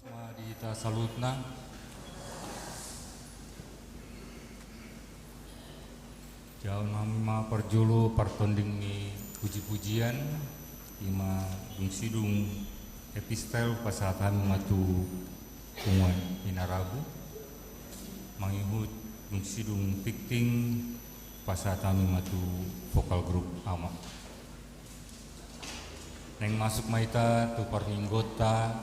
Madita salutna jauh nama perjulu pertondingi puji-pujian ima dung epistel pasatan matu kungan inarabu mangihut dung pikting pasatan matu vokal grup ama neng masuk maita tu parninggota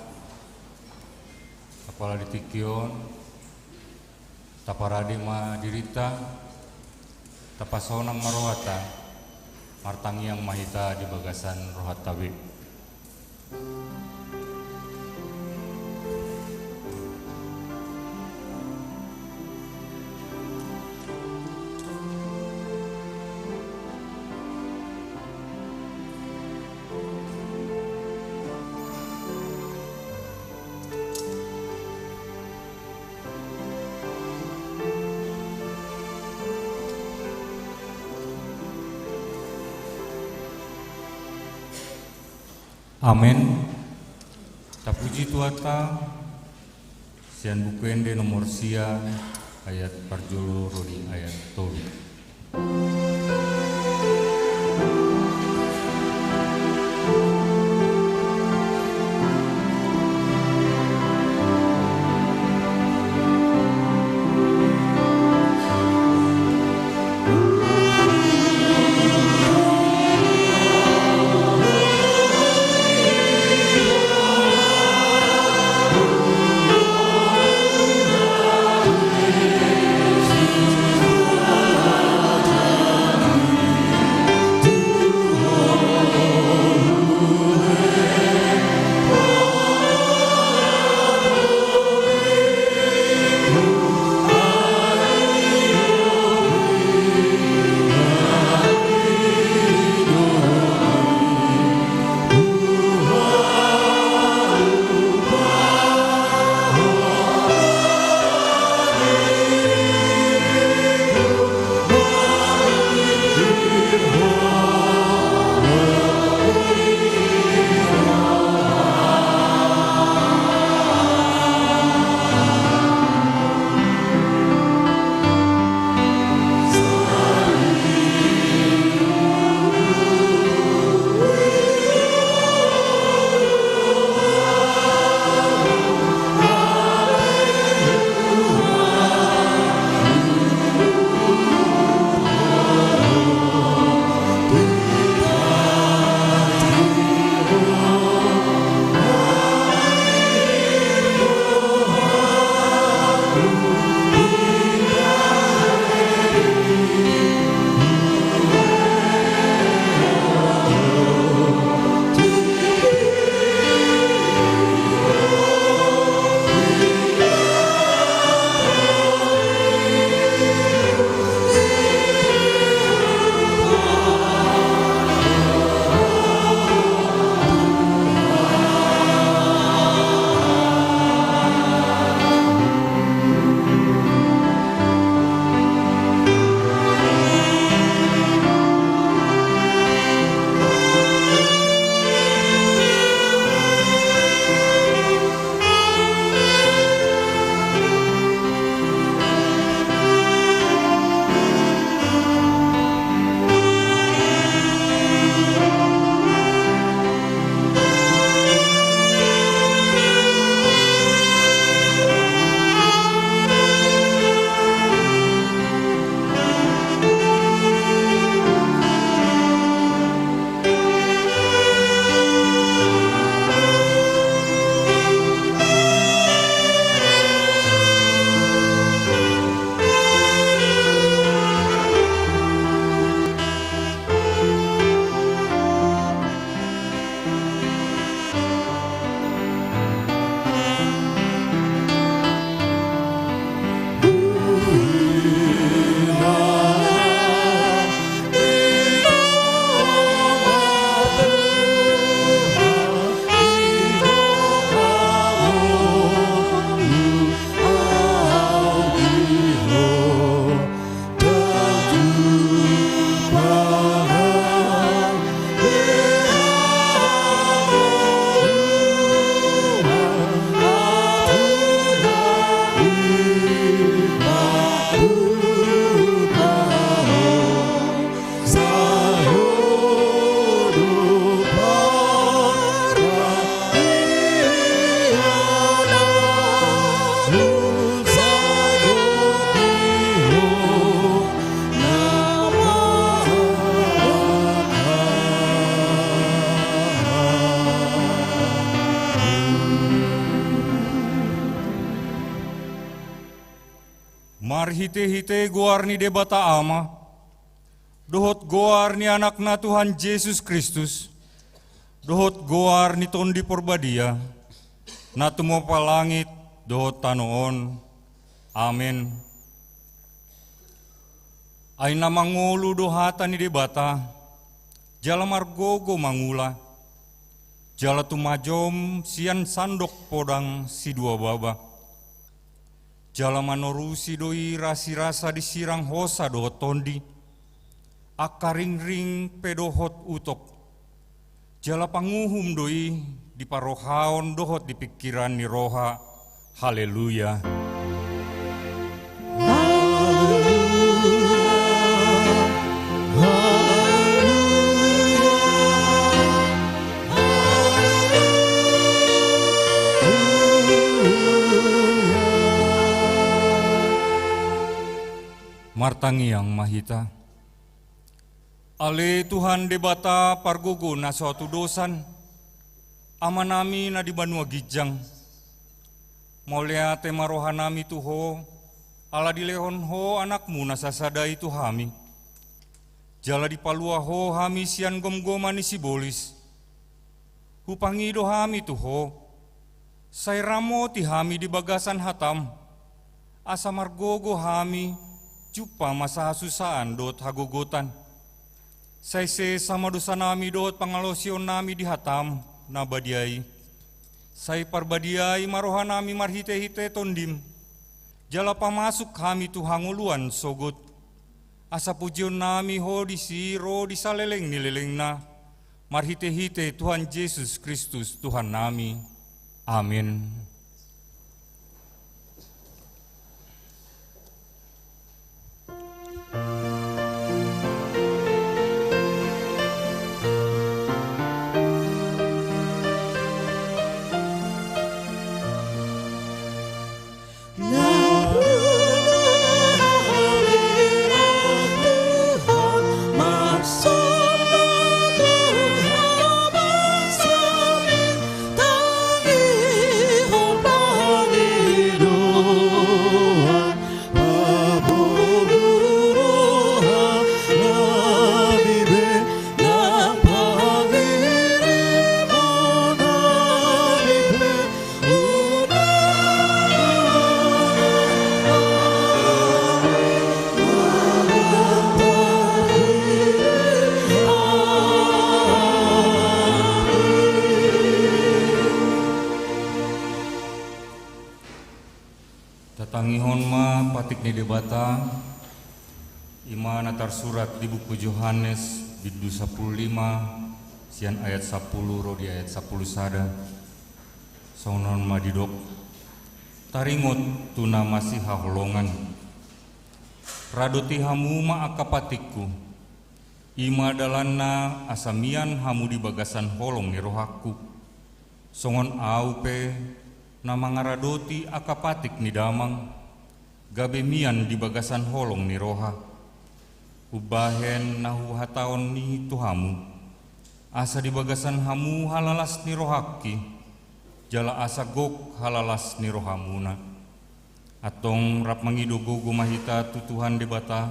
kepala ditikion taparade ma dirita tapasonang marohata martangiang mahita di bagasan rohat tawe amen. Tapuji tuata sian bukende nomor sia ayat parjolo rodi ayat tolu. Amen. marhite-hite goar ni debata ama, dohot goar ni anakna Tuhan Yesus Kristus, dohot goar ni tondi porbadia, na tumopa langit, dohot tanoon. Amin. Ay na mangulu dohata ni debata, jala margogo mangula, jala tumajom sian sandok podang si dua baba, jala manorusi doi rasi-rasa disirang hosa dohot tondi, akaring-ring pedohot utok, jala panguhum doi di parohaon dohot di pikiran ni roha. Haleluya. Martangi yang mahita, ale Tuhan debata pargogo na suatu dosan, amanami na di banua gijang, molea tema rohanami tuho, ala dilehon ho anakmu nasasadai tuhami, jala di palua ho hami sian gom-goma ni sibolis, hupangido hami tuho, say ramo ti hami di bagasan hatam, asa margogo hami, cupa masa susaan dot hagogotan. Say sama dosa nami dot pangalosion nami di hatam na badiai. Say parbadiai marohan nami marhite-hite tondim. Jala pamasuk kami tuhanguluan sogot. Asa pujion nami ho di siro di saleleng nileleng na. Marhite-hite Tuhan Yesus Kristus Tuhan nami. Amin. Tatangihon ma patik ni debata ima natar surat di buku Yohanes bidu 15 sian ayat 10 rodi ayat 10 sada sonon madidok taringot tuna masih haholongan radoti hamu ma akapatikku ima dalana asamian hamu di bagasan holong ni rohaku songon aupe nama ngaradoti akapatik ni damang gabemian di bagasan holong ni roha ubahen nahu hataon ni tuhamu asa di bagasan hamu halalas ni rohaki jala asa gok halalas ni rohamuna atong rap mangidogo gumahita tutuhan debata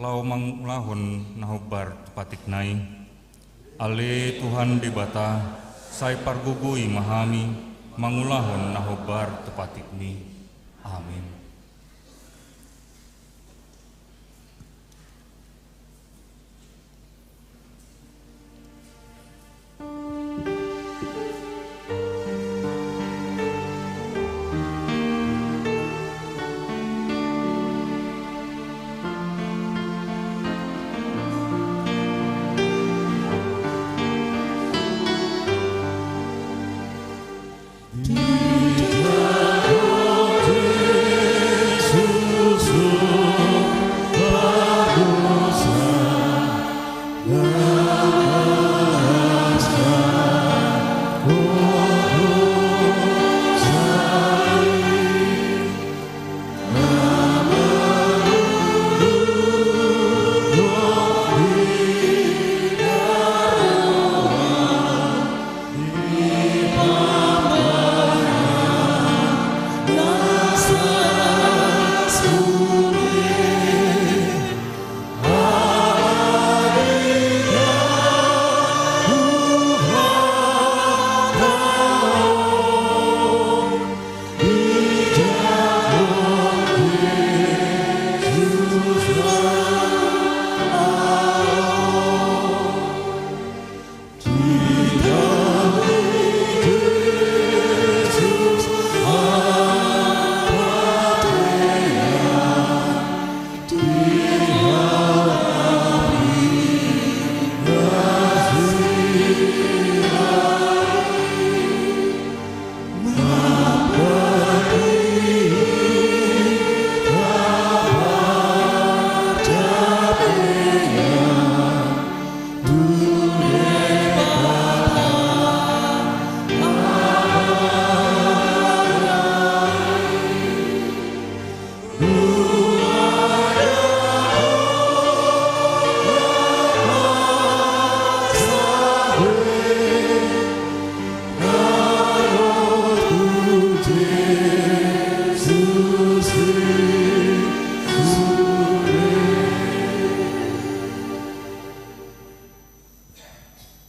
lau manglahon nahobar tepatik nai ale Tuhan debata sai pargogoi mahami mangulahon nahobar tepatik ni. Amin. Di dalam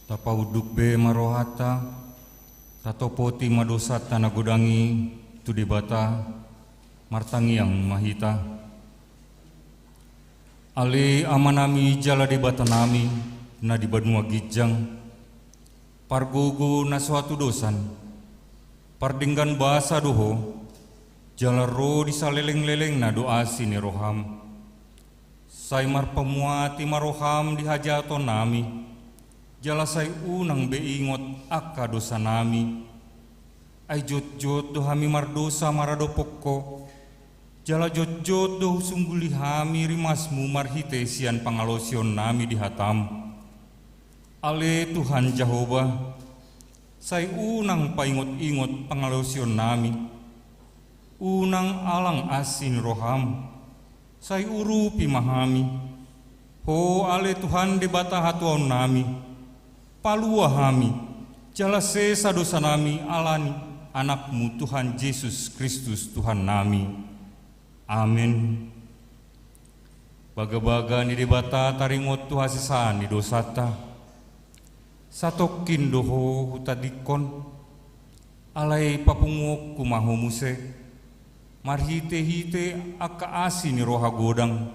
Tapauduk be marohata, tatopoti madosat tanah godangi, tu debata, martangi yang mahita. Ale amanami jala debata nami, na di Banua Gijang, pargogo na suatu dosan, pardinggan bahasa doho, jala ro di saleleng-leleng na doa sini roham. Saimar pemuati maroham di hajaton nami, jala say unang beingot akka dosa nami. Ay jot-jot do hami mardosa marado pokko, jala jot-jot do sungguli hami rimasmu marhite sian pangalosion nami di hatam. Ale Tuhan Jehovah, say unang paingot-ingot pangalosion nami, unang alang asin roham, say urupi mahami. Ho ale Tuhan debata hatuan nami, palua hami, jala sesa dosa nami alani anakmu Tuhan Yesus Kristus Tuhan nami. Amin. Baga-baga ni debata taringot tu hasisan ni dosata, satokin doho hutadikon, alai papungok kumaho muse, marhite-hite aka asin ni roha godang,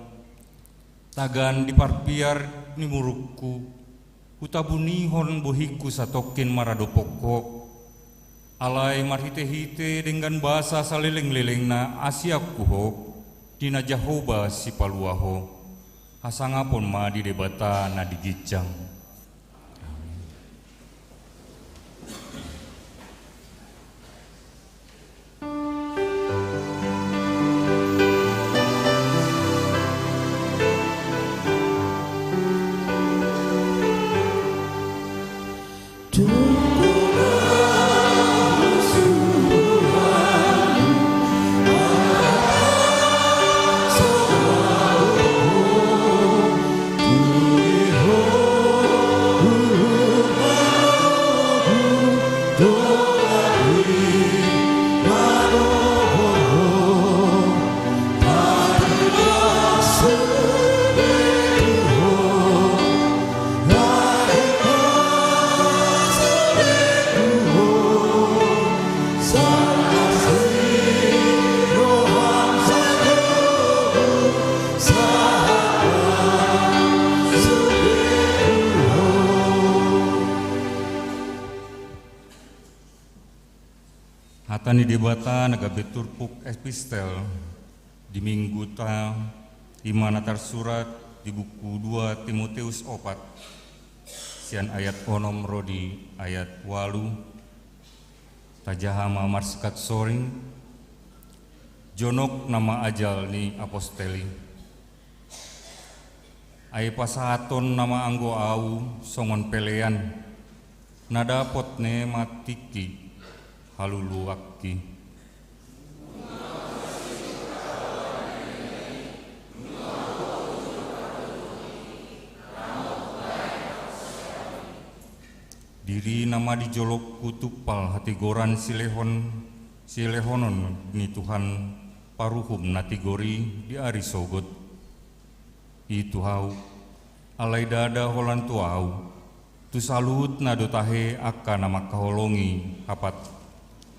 tagan diparpiar ni murukku, hutabunihon bohiku satokin maradopoko, alai marhite-hite dengan bahasa saleleng-leleng na asiaku ho, dina Jehovah si paluaho, hasangapon ma di debata na digijang. Hatani debata naga beturpuk epistel di minggu ta imana tersurat di buku 2 Timoteus 4 sian ayat onom rodi ayat 8 tajahama marskat soring jonok nama ajal ni aposteli ay pasahaton nama anggo au songon pelean nadapot ne matiki haluluakki. Diri nama dijolok kutupal hati goran silehonon ni Tuhan paruhum natigori di ari sogot. Itu hau alai dada holan tuau tu salut nado tahe akka nama kaholongi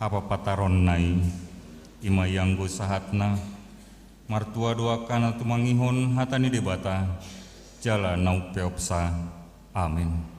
apa pataron nai ima yanggo sahatna martua doakan atau mangihon hatani debata jala nau peopsa. Amin.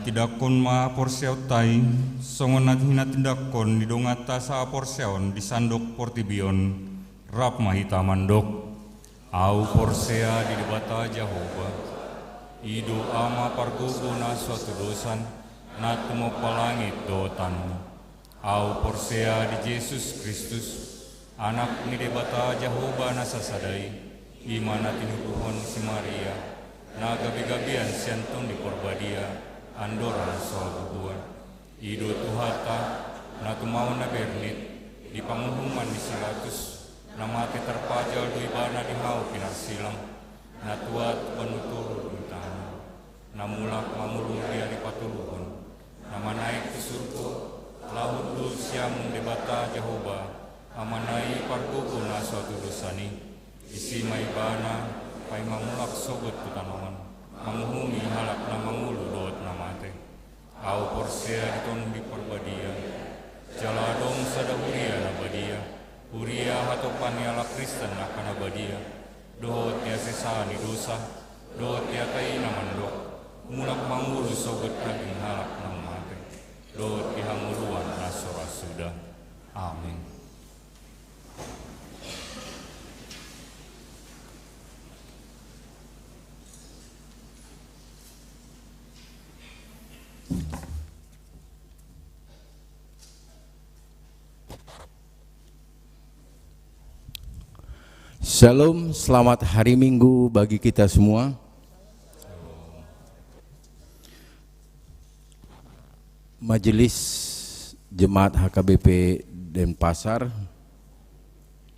Tidakon ma porseau tai songon hina tindakon di dongata sa porseon di sandok portibion rap mahita mandok au porsea di debata Jehova ido ama pargogo na suatu dosan natumo palangit dotan au porsea di Yesus Kristus anak ni debata Jehova na sasadai imana tinubuhon si Maria na gabi-gabian siantong di porbadia Andora soal ido tuhata na tumau na bernit di pangumuman di silatus na mati terpajal do ibana di mau pinasilang na tuat penutur utana na mulak mamulung dia di patuluhon na manaik ke surga lahut dul siam debata Jehova amanai pargogo na suatu dosani isi maibana pai mamulak sogot tutanawan manguhumi halak na mangulu dot na mate au porsea diton di porbadia jaladong sada huria na badia huria hatopan ala Kristen na kana badia dot ya sesani dosa dot ya tai na mandok mulak mangulu sogot daging halak na mate dot dihanguluan na sora sudah amin. Shalom, selamat hari Minggu bagi kita semua. Majelis Jemaat HKBP Denpasar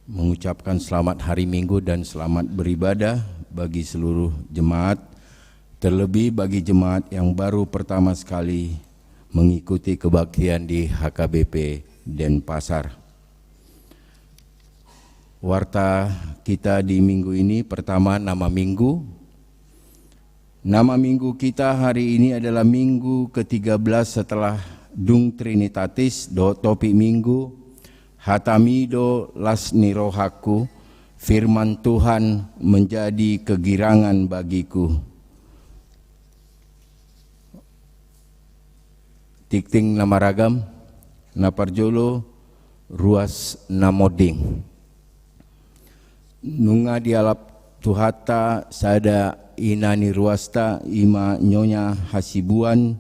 mengucapkan selamat hari Minggu dan selamat beribadah bagi seluruh jemaat, terlebih bagi jemaat yang baru pertama sekali mengikuti kebaktian di HKBP Denpasar. Warta kita di minggu ini pertama nama minggu. Nama minggu kita hari ini adalah minggu ke-13 setelah Dung Trinitatis do topik minggu Hatamido las nirohaku, firman Tuhan menjadi kegirangan bagiku. Tikting nama ragam na parjolo ruas na moding. Nunga dialap tuhata sada inani ruasta ima nyonya hasibuan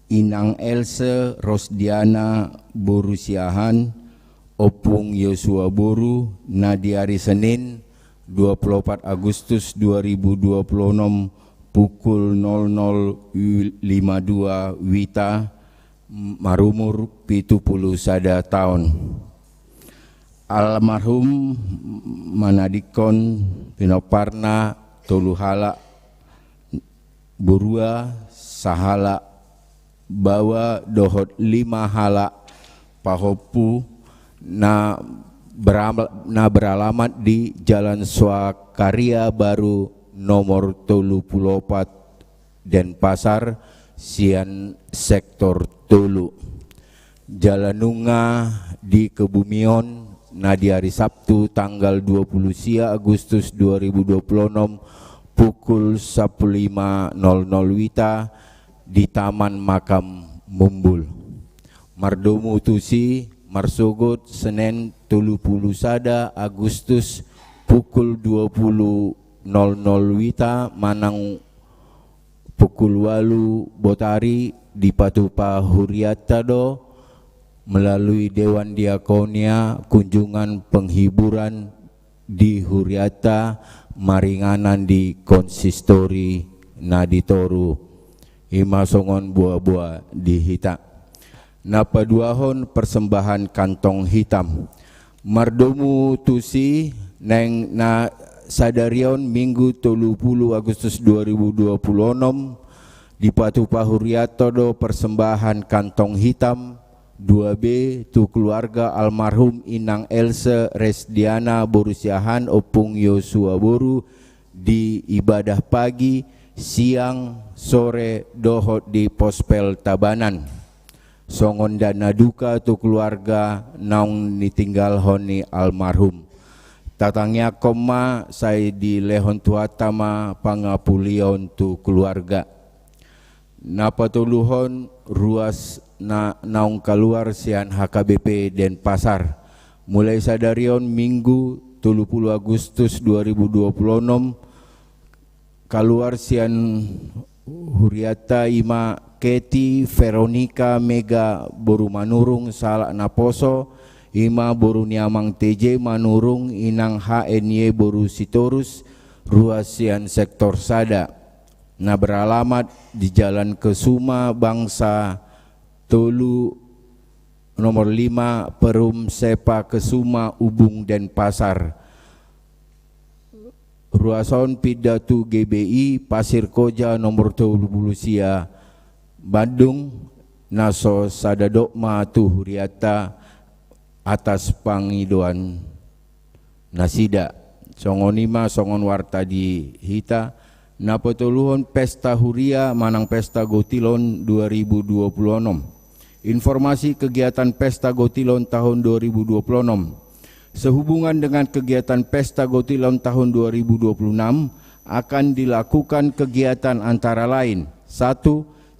inang Else Rosdiana Borusiahan opung Yosua Boru na di hari Senin 24 Agustus 2026 pukul 00.52 wita marumur 70 sada tahun. Almarhum manadikon pinoparna toluhala burua sahala bawa dohot 5 hala pahopu na beralamat di Jalan Swakaria Baru nomor 34 Denpasar Sian sektor Tolu. Jalanunga di Kebumian na di hari Sabtu tanggal 20 sia Agustus 2026 pukul 15.00 wita di Taman Makam Mumbul. Mardomu Tusi Marsogot Senin 30 sada Agustus pukul 20.00 wita manang pukul 8 Botari di Patupa Huriatado melalui Dewan Diakonia kunjungan penghiburan di Huriata maringanan di konsistori Naditoru ima songon buah-buah di hita napa duahon persembahan kantong hitam mardomu tusi neng na sadarion minggu 30 Agustus 2026 di Patupa Huriatodo persembahan kantong hitam 2B tu keluarga almarhum Inang Else Resdiana Borusiahan opung Yosua Boru di ibadah pagi, siang, sore dohot di Pospel Tabanan. Songon dana duka tu keluarga naung ditinggal honi almarhum. Tatangnya koma saya di lehon tuatama pangapulion tu keluarga. Napa tuluhon ruas naung keluar sian HKBP Denpasar mulai sadarion minggu 30 Agustus 2026 keluar sian Huriata Ima Keti Veronica Mega Boru Manurung Salak Naposo Ima Boru Niamang TJ Manurung Inang HNY Boru Sitorus ruas sian sektor Sada na beralamat di Jalan Kesuma Bangsa Tolu nomor 5 Perum Sepa Kesuma Ubung Denpasar. Ruason Pidatu GBI Pasir Koja nomor 20 sia Bandung naso sadadokma tu Huriata atas pangidoan nasida songonima songon warta di hita na petuluhon pesta huria manang pesta Gotilon 2026. Informasi kegiatan pesta Gotilon tahun 2026. Sehubungan dengan kegiatan pesta Gotilon tahun 2026 akan dilakukan kegiatan antara lain 1.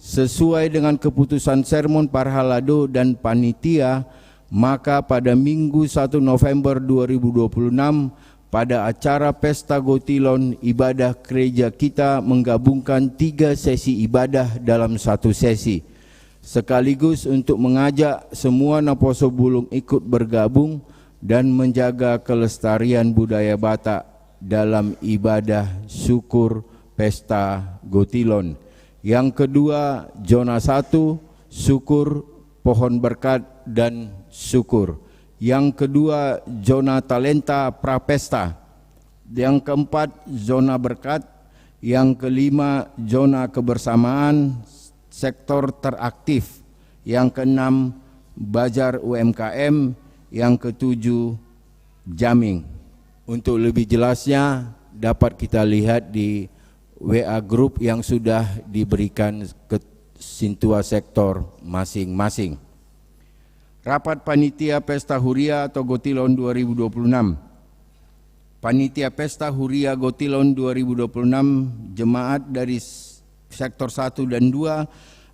Sesuai dengan keputusan sermon Parhalado dan panitia, maka pada Minggu 1 November 2026 pada acara Pesta Gotilon, ibadah gereja kita menggabungkan 3 sesi ibadah dalam 1 sesi. Sekaligus untuk mengajak semua Naposo Bulung ikut bergabung dan menjaga kelestarian budaya Batak dalam ibadah syukur Pesta Gotilon. Yang kedua, zona 1, syukur, pohon berkat dan syukur. Yang kedua, zona talenta prapesta. Yang keempat, zona berkat. Yang kelima, zona kebersamaan sektor teraktif. Yang keenam, Bajar UMKM. Yang ketujuh, Jaming. Untuk lebih jelasnya dapat kita lihat di WA Group yang sudah diberikan ke Sintua sektor masing-masing. Rapat Panitia Pesta Huria atau Gotilon 2026. Panitia Pesta Huria Gotilon 2026 jemaat dari sektor 1 dan 2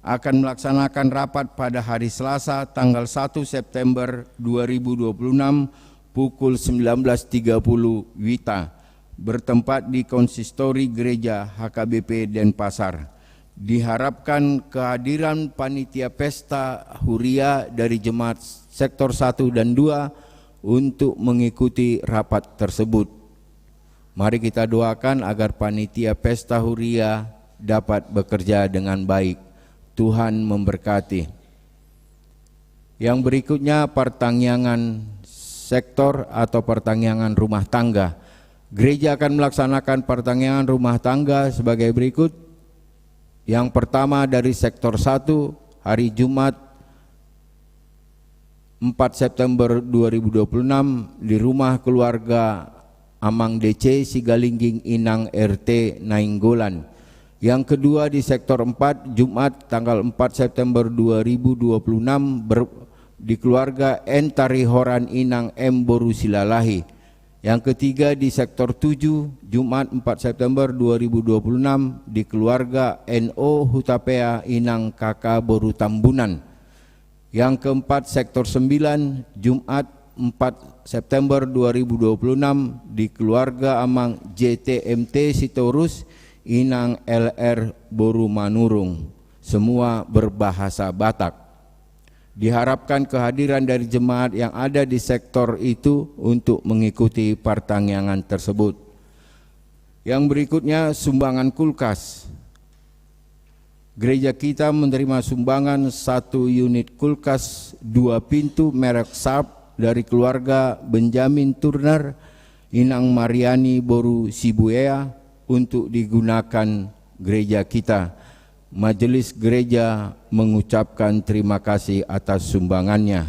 akan melaksanakan rapat pada hari Selasa tanggal 1 September 2026 pukul 19.30 WITA bertempat di Konsistori Gereja HKBP Denpasar. Diharapkan kehadiran panitia pesta huria dari jemaat sektor 1 dan 2 untuk mengikuti rapat tersebut. Mari kita doakan agar panitia pesta huria dapat bekerja dengan baik. Tuhan memberkati. Yang berikutnya pertangyangan sektor atau pertangyangan rumah tangga. Gereja akan melaksanakan pertangyangan rumah tangga sebagai berikut. Yang pertama dari sektor 1 hari Jumat 4 September 2026 di rumah keluarga Amang DC Sigalingging Inang RT Nainggolan. Yang kedua di sektor 4 Jumat tanggal 4 September 2026 di keluarga Entari Horan Inang M Boru Silalahi. Yang ketiga di sektor 7 Jumat 4 September 2026 di keluarga NO Hutapea Inang Kaka Boru Tambunan. Yang keempat sektor 9 Jumat 4 September 2026 di keluarga Amang JTMT Sitorus Inang LR Boru Manurung. Semua berbahasa Batak. Diharapkan kehadiran dari jemaat yang ada di sektor itu untuk mengikuti pertangyangan tersebut. Yang berikutnya sumbangan kulkas. Gereja kita menerima sumbangan 1 unit kulkas 2 pintu merek Sharp dari keluarga Benjamin Turner Inang Mariani Boru Sibuea untuk digunakan gereja kita. Majelis gereja mengucapkan terima kasih atas sumbangannya.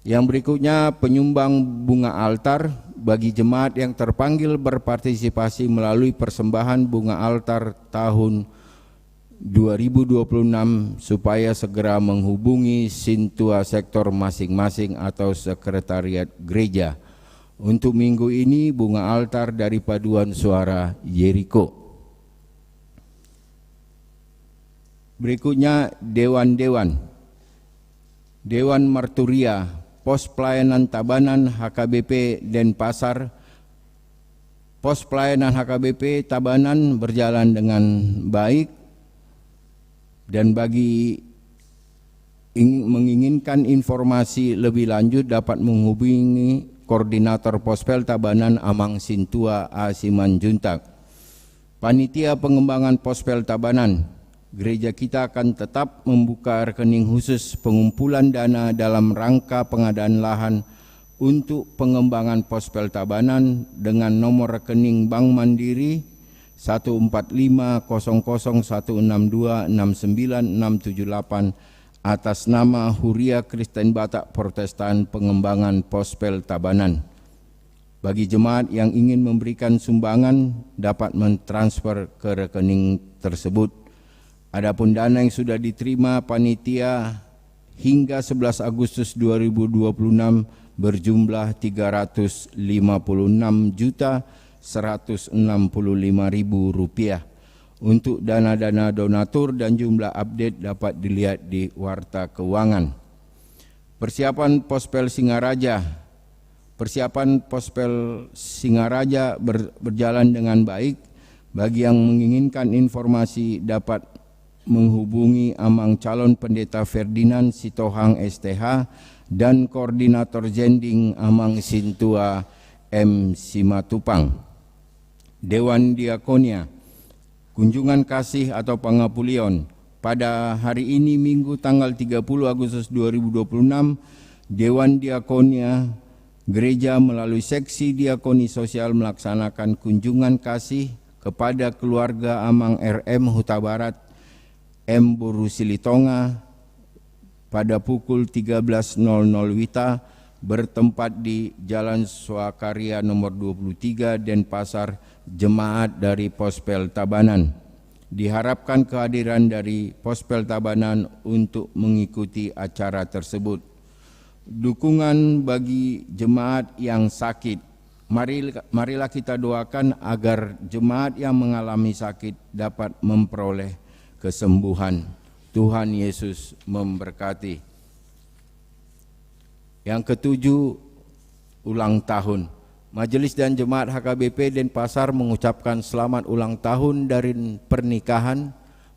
Yang berikutnya penyumbang bunga altar bagi jemaat yang terpanggil berpartisipasi melalui persembahan bunga altar tahun 2026 supaya segera menghubungi Sintua sektor masing-masing atau sekretariat gereja. Untuk minggu ini bunga altar dari Paduan Suara Yeriko. Berikutnya Dewan Marturia, Pos Pelayanan Tabanan HKBP Denpasar. Pos Pelayanan HKBP Tabanan berjalan dengan baik dan bagi menginginkan informasi lebih lanjut dapat menghubungi Koordinator Pospel Tabanan Amang Sintua A. Simanjuntak. Panitia Pengembangan Pospel Tabanan. Gereja kita akan tetap membuka rekening khusus pengumpulan dana dalam rangka pengadaan lahan untuk pengembangan Pospel Tabanan dengan nomor rekening Bank Mandiri 14501626968 atas nama Huria Kristen Batak Protestan Pengembangan Pospel Tabanan. Bagi jemaat yang ingin memberikan sumbangan dapat mentransfer ke rekening tersebut. Adapun dana yang sudah diterima panitia hingga 11 Agustus 2026 berjumlah Rp356.165.000. Untuk dana-dana donatur dan jumlah update dapat dilihat di Warta Keuangan. Persiapan Pospel Singaraja. Persiapan Pospel Singaraja berjalan dengan baik. Bagi yang menginginkan informasi dapat menghubungi Amang Calon Pendeta Ferdinand Sitohang STH dan Koordinator Jending Amang Sintua M. Simatupang. Dewan Diakonia, kunjungan kasih atau pangapulion. Pada hari ini Minggu tanggal 30 Agustus 2026, Dewan Diakonia Gereja melalui Seksi Diakoni Sosial melaksanakan kunjungan kasih kepada keluarga Amang RM Huta Barat M. Boru Silitonga pada pukul 13.00 WITA bertempat di Jalan Swakarya nomor 23 Denpasar, jemaat dari Pospel Tabanan. Diharapkan kehadiran dari Pospel Tabanan untuk mengikuti acara tersebut. Dukungan bagi jemaat yang sakit. Marilah kita doakan agar jemaat yang mengalami sakit dapat memperoleh kesembuhan. Tuhan Yesus memberkati. Yang ketujuh, ulang tahun. Majelis dan Jemaat HKBP Denpasar mengucapkan selamat ulang tahun dari pernikahan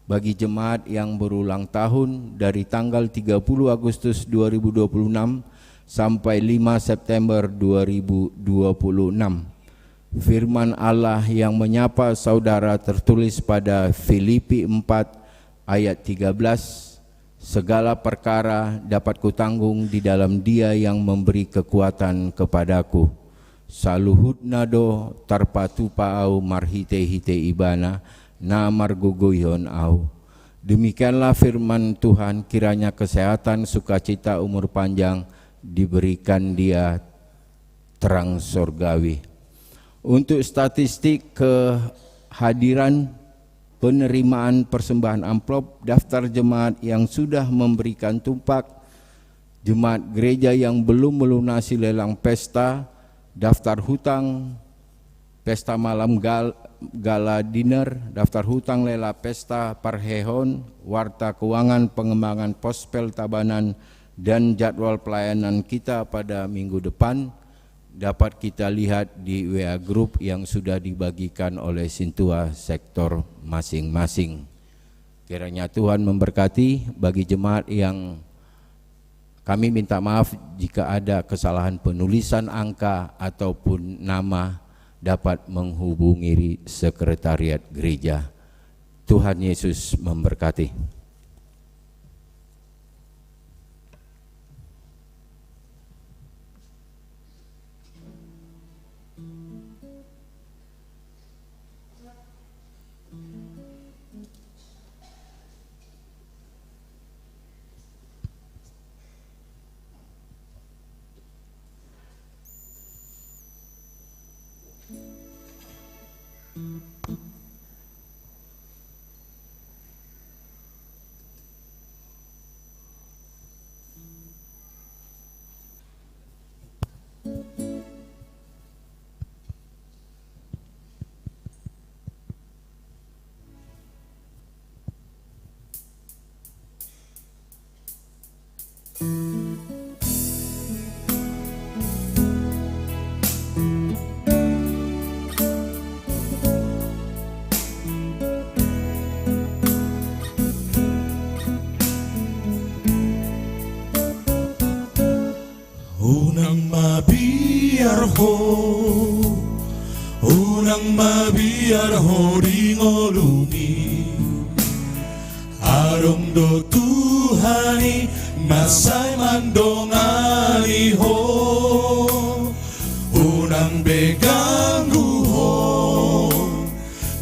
bagi jemaat yang berulang tahun dari tanggal 30 Agustus 2026 sampai 5 September 2026. Firman Allah yang menyapa saudara tertulis pada Filipi 4 ayat 13, segala perkara dapat kutanggung di dalam Dia yang memberi kekuatan kepadaku. Saluhut nado tarpatupa au marhite-hite ibana na margugoyon au. Demikianlah firman Tuhan, kiranya kesehatan, sukacita, umur panjang diberikan Dia terang sorgawi. Untuk statistik kehadiran penerimaan persembahan amplop, daftar jemaat yang sudah memberikan tumpak, jemaat gereja yang belum melunasi lelang pesta, daftar hutang, pesta malam gala dinner, daftar hutang lela pesta parhehon, warta keuangan pengembangan pospel tabanan, dan jadwal pelayanan kita pada minggu depan dapat kita lihat di WA Group yang sudah dibagikan oleh Sintua sektor masing-masing. Kiranya Tuhan memberkati. Bagi jemaat yang kami minta maaf jika ada kesalahan penulisan angka ataupun nama, dapat menghubungi sekretariat gereja. Tuhan Yesus memberkati. Unang mabiar ho ringolungi arong do Tuhani masay mandongani ho unang beganggu ho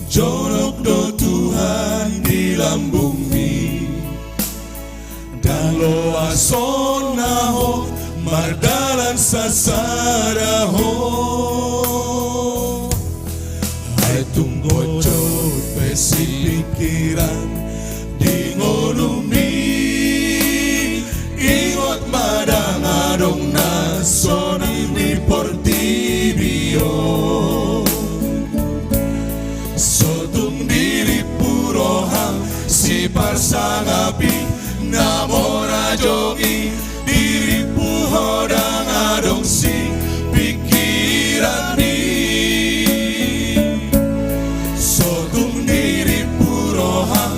jonok do Tuhan di lambung mi dan lo asona ho mardalan sasara ho ay tunggojot besi pikiran di ngolumi ingot madang adong nasoni ni portibio sotung diri purohang si parsangapi namora jogi diri puhodang adong si pikiran ni sotung diri purohang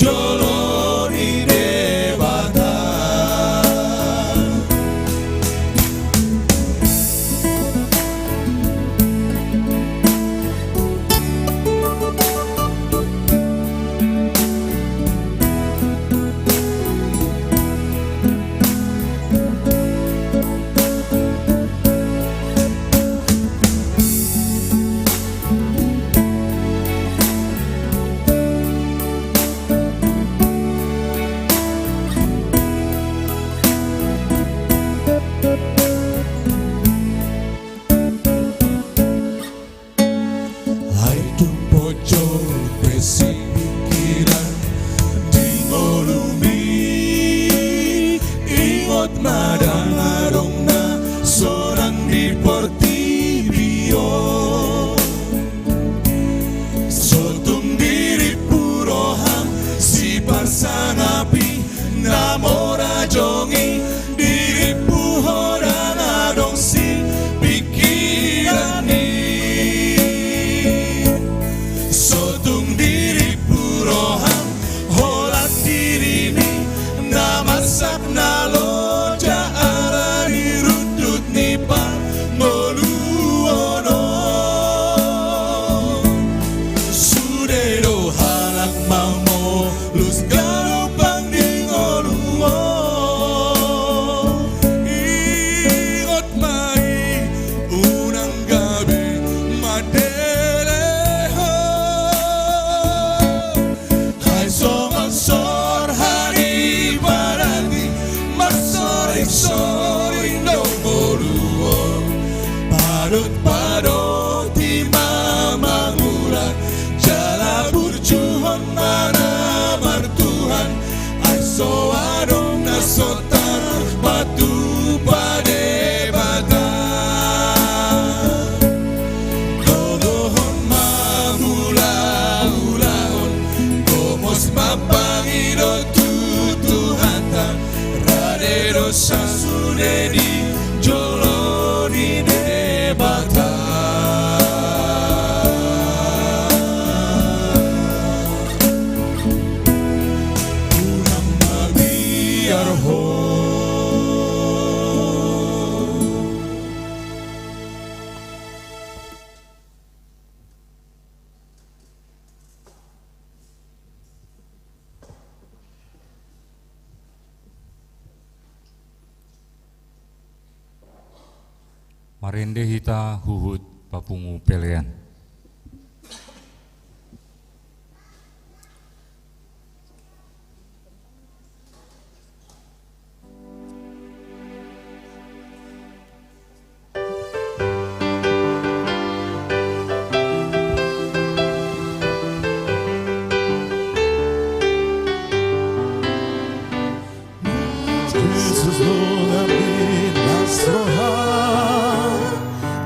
jolo di debata. Hai tumpojo besi pikiran di ngolumi ingot madang arongna sorang di portibio sotung diri purohang si parsangapi namora jongi diri puhorang adong si pikirani sotung diri purohang holat diri ni namasak naloja arani rutut nipa moluono sudero halak mamo lus galopang di ngoluo ingot mai unang gabi madeleho hai sor hari barati masori no moluo parut parut di mamangula jala burjuhon mana martuhan ai so adong nasotar batu pade bata gogohon mamula ulaon komos mapangino tutuhanta radero sasunedi jolo di debata. Unang mabiar ho Marende hita huhut papungu pelean. Jesus Lord amin nasrohan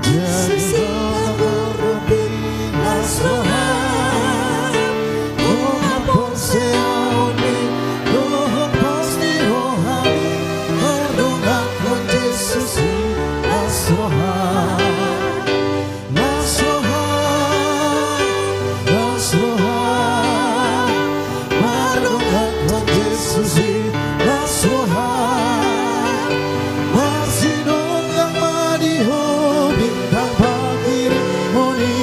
Jesus Lord amin nasrohan oh hapose auni oh hapose rohani ardongan kon Jesus nasrohan nasrohan nasrohan ardongan kon Jesus nasrohan marsinon yang madiho bintang pagiri moni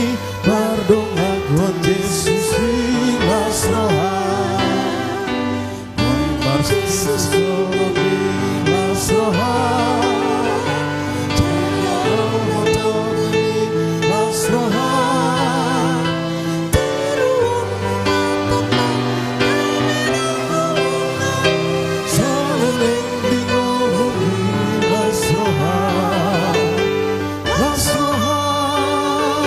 pardongan kon Jesus nasrohan oi marsis dobi nasrohan jaya motori nasrohan teruon Saleng dingolumi nasrohan nasrohan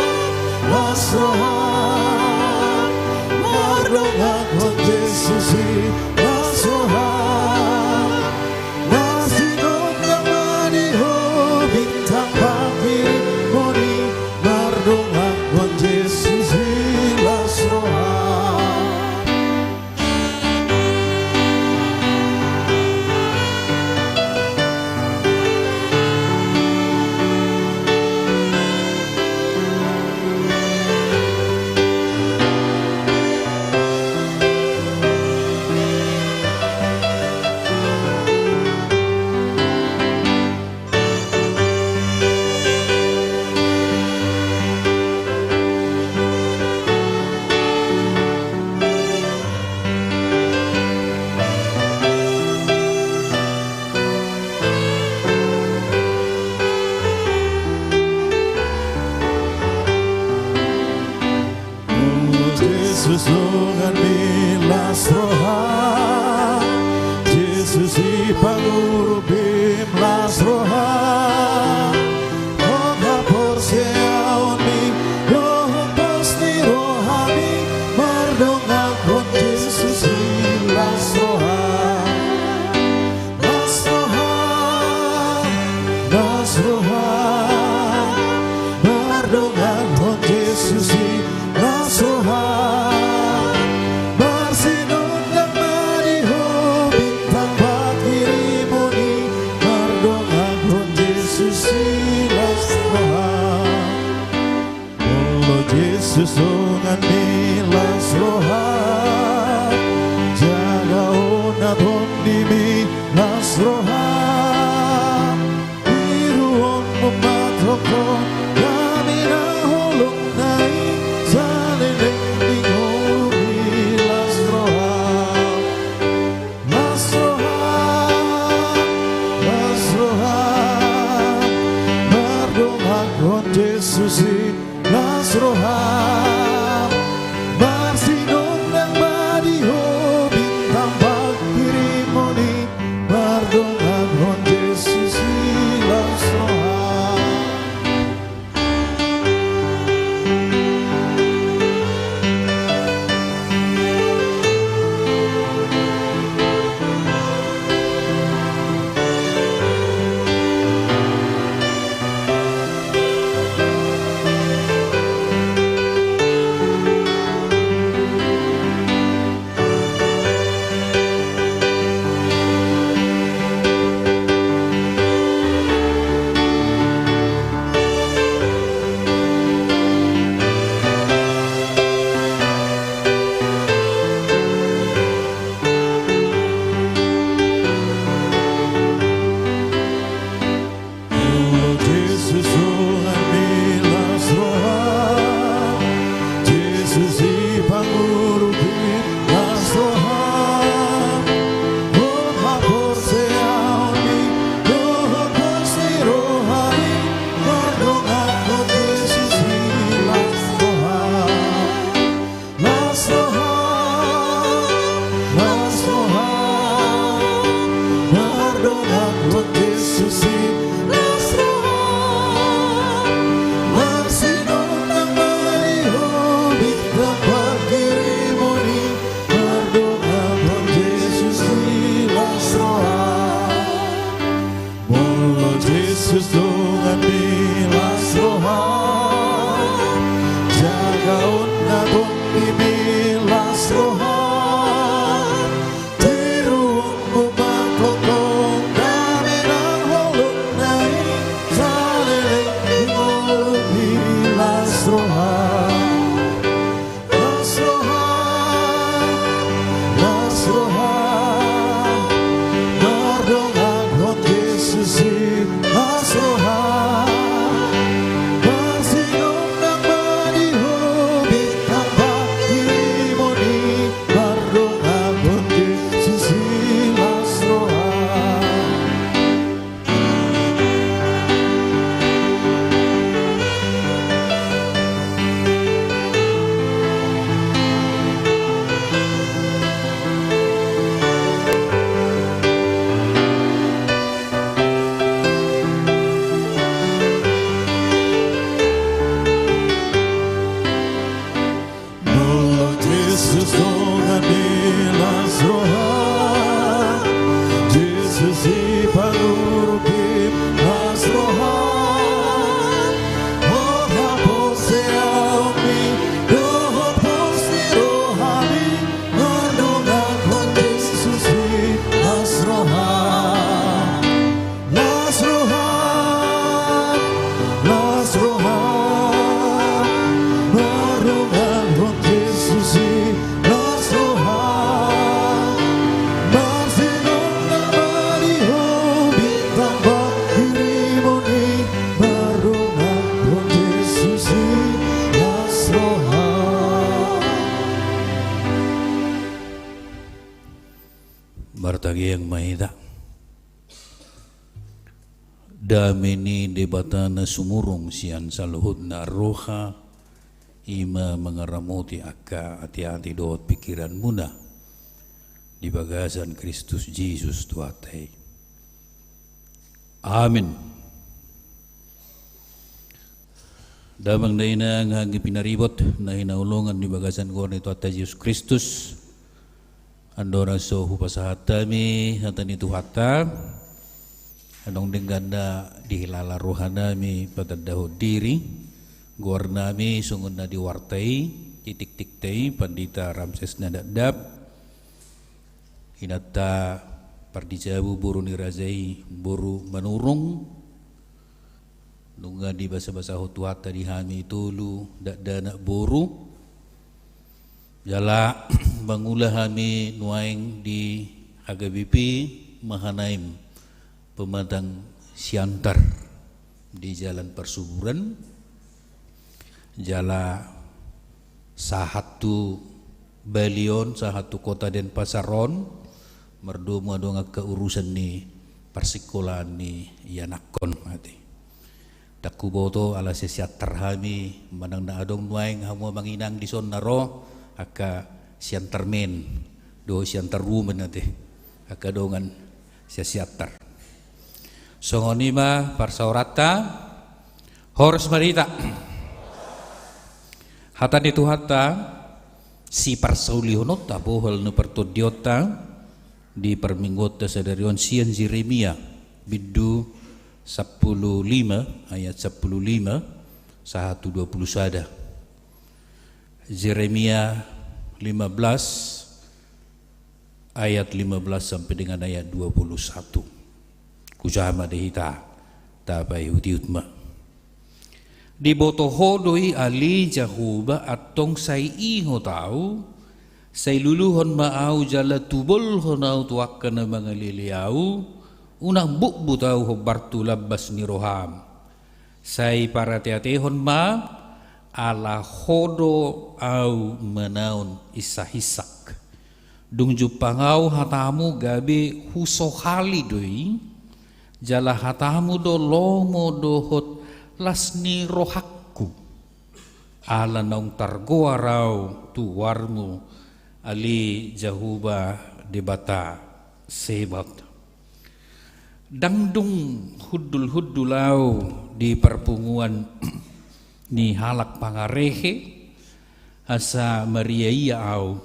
nasrohan mardongan kon Jesus nasrohan las roha Jesus ipangurubim las roha Oga porseaoni Rohong pasti rohani Mardongagon Jesus las roha Las roha Las roha Mardongagon Jesus las roha Susungan milas roha Jaga ona bondimi las roha Iruon mematrokon Kami nahulung nai Salileng dingomi las roha Las roha Las roha Mardongakon Jesusi las roha Barsinom ng madiho Bintang pagkirimoni Mardongakon Jesus las roha Bartagi yang mahita damini debatana sumurung sian saluhut na roha ima mengaramuti akka hati-hati doot pikiran muna di bagasan Kristus Yesus Tuhatai. Amin. Damang na ina nga pinaribot na hinaulungan di bagasan ko ni Tuhatai Yesus Kristus. Andorang so hupasahata hatan itu hata. Anong dengan na dihilala rohana mi patadaho diri. Guar nami sungun na diwartai, titik-tiktay pandita Ramses na dadap. Hinata pardijabu buru nirazai buru manurung. Nunga di basa-basa hutuata di hami tulu dadana buru. Jala bangulah kami nuaing di Agabipi Mahanaim pematang siantar di jalan persuburan. Jala sahatu Balion sahatu kota Denpasaron merdu madonga keurusan ni persikolan ni yanakon mati. Daku boto ala sesiat terhami manang na adong nuaing hamu manginang di son naro aka siantar men do siantar rumen nanti aka dongan siatar songonima parsaurata horos marita hatan itu hata si parsaulihonot tabohal no pertodiota di perminggota sadarion sian Jeremia bidu 15 ayat 15 120 sada. Jeremia 15 ayat 15 sampai dengan ayat 21. Kusama dehita tabai hutiutma. Di botohodoi ali jahuba atong say iho tau say luluhon maau jala tubol honau tuakkan na mga liliau unang bukbu tau hobartu labas ni roham say para teatehon ma ala hodo au menaun isahisak dung jupangau hatamu gabe huso hali doi jala hatamu do lomo dohot lasni rohakku ala naung targoarau tuwarmu ali jahuba debata sebat dangdung hudul-hudulau di perpunguan ni halak pangarehe asa mariaya au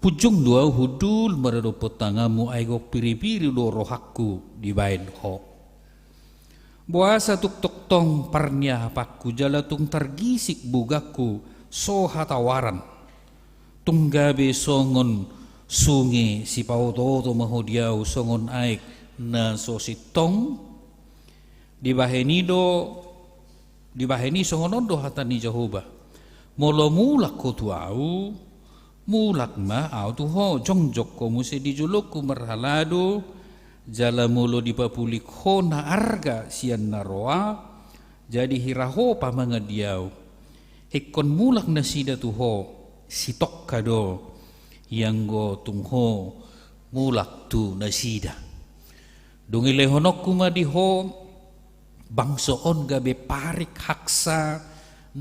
pujung dua hudul meredopot tangamu aigo piri-piri do rohakku di bain ho buasa tuk tok tong parnya pakku jalatung tergisik bugaku so hatawaran tunggabe songon sungi si pauto mahodiau songon aik na so sitong di baheni songonondo hatani Jehovah molo mulak ko tuau mulak ma au tu ho jongjok ko muse dijuluk ku merhalado jala molo dipapulik ho na arga sian naroa jadi hiraho pamanga diau hekon mulak na sida tu ho sitok kado yang go tungho mulak tu na sida dungile honok kuma di ho bangsoon gabe parik haksa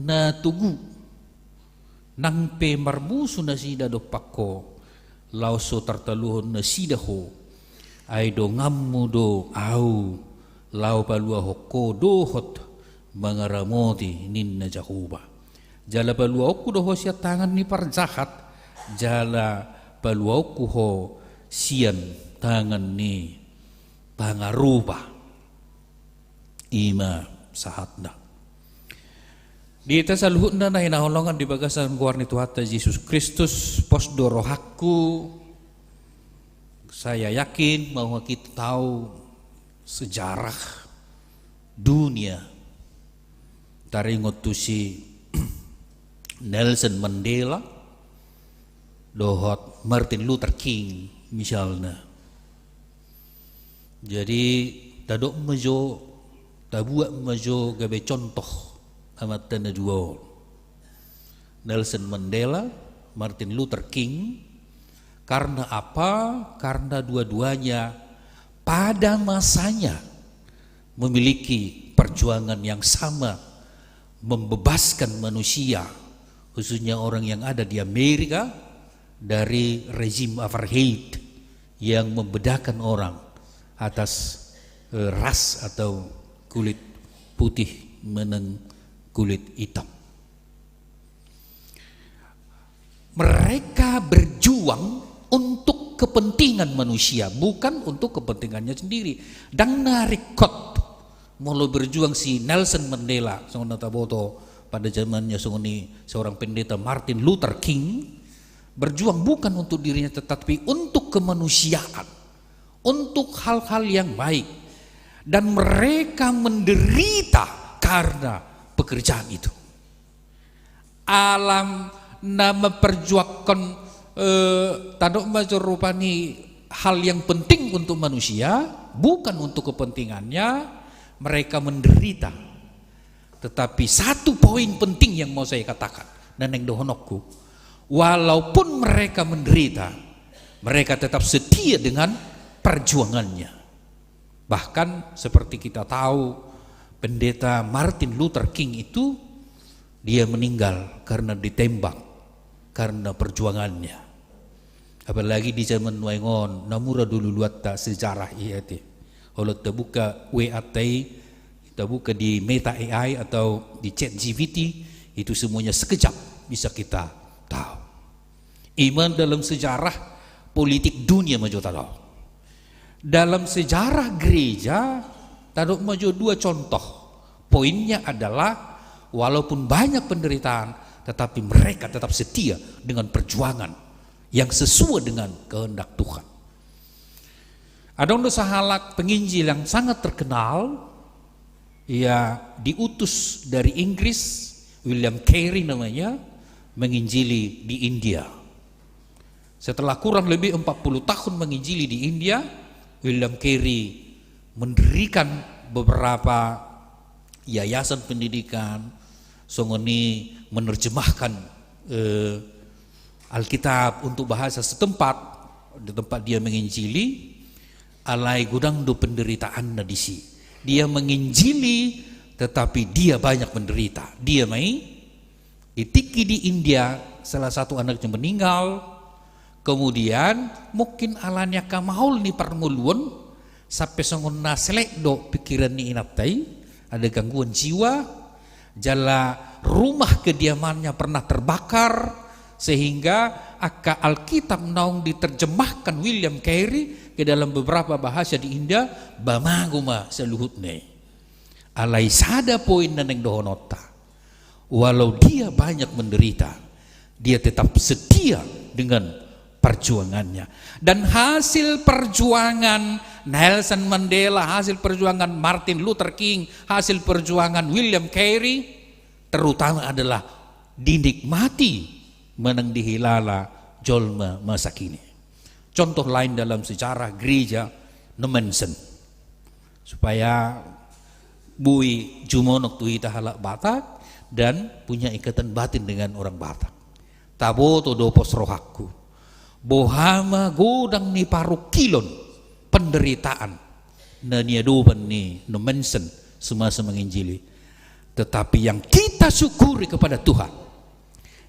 na tugu nang pe marbusu na sida do pakko lauso tartaluhon na sida ho ay do ngammu do au lau palua hokko dohot mangaramoti ninna jahuba jala palua okku do ho siya tangan ni parjahat jala palua okku ho sian tangan ni pangaruba ima sahatna di tasaluhut na hinaholongan di bagasan guar ni Tuhan Yesus Kristus posdo rohakku saya yakin bahwa kita tahu sejarah dunia taringot tu si Nelson Mandela dohot Martin Luther King misalnya jadi tadok majo tabuak majo gabe contoh amat tanda dua Nelson Mandela, Martin Luther King. Karena apa? Karena dua-duanya pada masanya memiliki perjuangan yang sama membebaskan manusia, khususnya orang yang ada di Amerika dari rezim apartheid yang membedakan orang atas ras atau kulit putih meneng kulit hitam. Mereka berjuang untuk kepentingan manusia, bukan untuk kepentingannya sendiri. Dan narikot mulai berjuang si Nelson Mandela, seorang taboto pada zamannya seorang pendeta Martin Luther King, berjuang bukan untuk dirinya tetapi untuk kemanusiaan, untuk hal-hal yang baik, dan mereka menderita karena pekerjaan itu. Alam nama perjuangkan tadok major rupani hal yang penting untuk manusia, bukan untuk kepentingannya, mereka menderita. Tetapi satu poin penting yang mau saya katakan, Neneng Dohonokku, walaupun mereka menderita, mereka tetap setia dengan perjuangannya. Bahkan seperti kita tahu, pendeta Martin Luther King itu dia meninggal karena ditembak karena perjuangannya. Apalagi di zaman Waingon, namura dulu luatta sejarah iati. Kalau kita buka WAT, kita buka di Meta AI atau di ChatGPT, itu semuanya sekejap bisa kita tahu. Iman dalam sejarah politik dunia maju tahu. Dalam sejarah gereja, taruh maju dua contoh. Poinnya adalah walaupun banyak penderitaan, tetapi mereka tetap setia dengan perjuangan yang sesuai dengan kehendak Tuhan. Ada sahalak penginjil yang sangat terkenal, ia diutus dari Inggris, William Carey namanya, menginjili di India. Setelah kurang lebih 40 tahun menginjili di India, William Carey mendirikan beberapa yayasan pendidikan, songoni menerjemahkan Alkitab untuk bahasa setempat di tempat dia menginjili. Alai gudang do penderitaan nadisi. Dia menginjili tetapi dia banyak menderita. Dia ditiki di India, salah satu anaknya meninggal. Kemudian mungkin alanya kamahul ni parmuluan sampai songon naselek do pikiran ni inaptai, ada gangguan jiwa, jala rumah kediamannya pernah terbakar, sehingga aka Alkitab naung diterjemahkan William Carey ke dalam beberapa bahasa di India, bamaguma seluhutne. Alai sada poin naneng dohonota. Walau dia banyak menderita, dia tetap setia dengan perjuangannya. Dan hasil perjuangan Nelson Mandela, hasil perjuangan Martin Luther King, hasil perjuangan William Carey, terutama adalah dinikmati menang dihilala jolma masa kini. Contoh lain dalam sejarah gereja Nomensen, supaya bui jumonok tuhita halak Batak dan punya ikatan batin dengan orang Batak. Taboto dopos rohakku, bohama godang ni parukilon penderitaan na niadoban ni Nomensen semasa menginjili. Tetapi yang kita syukuri kepada Tuhan,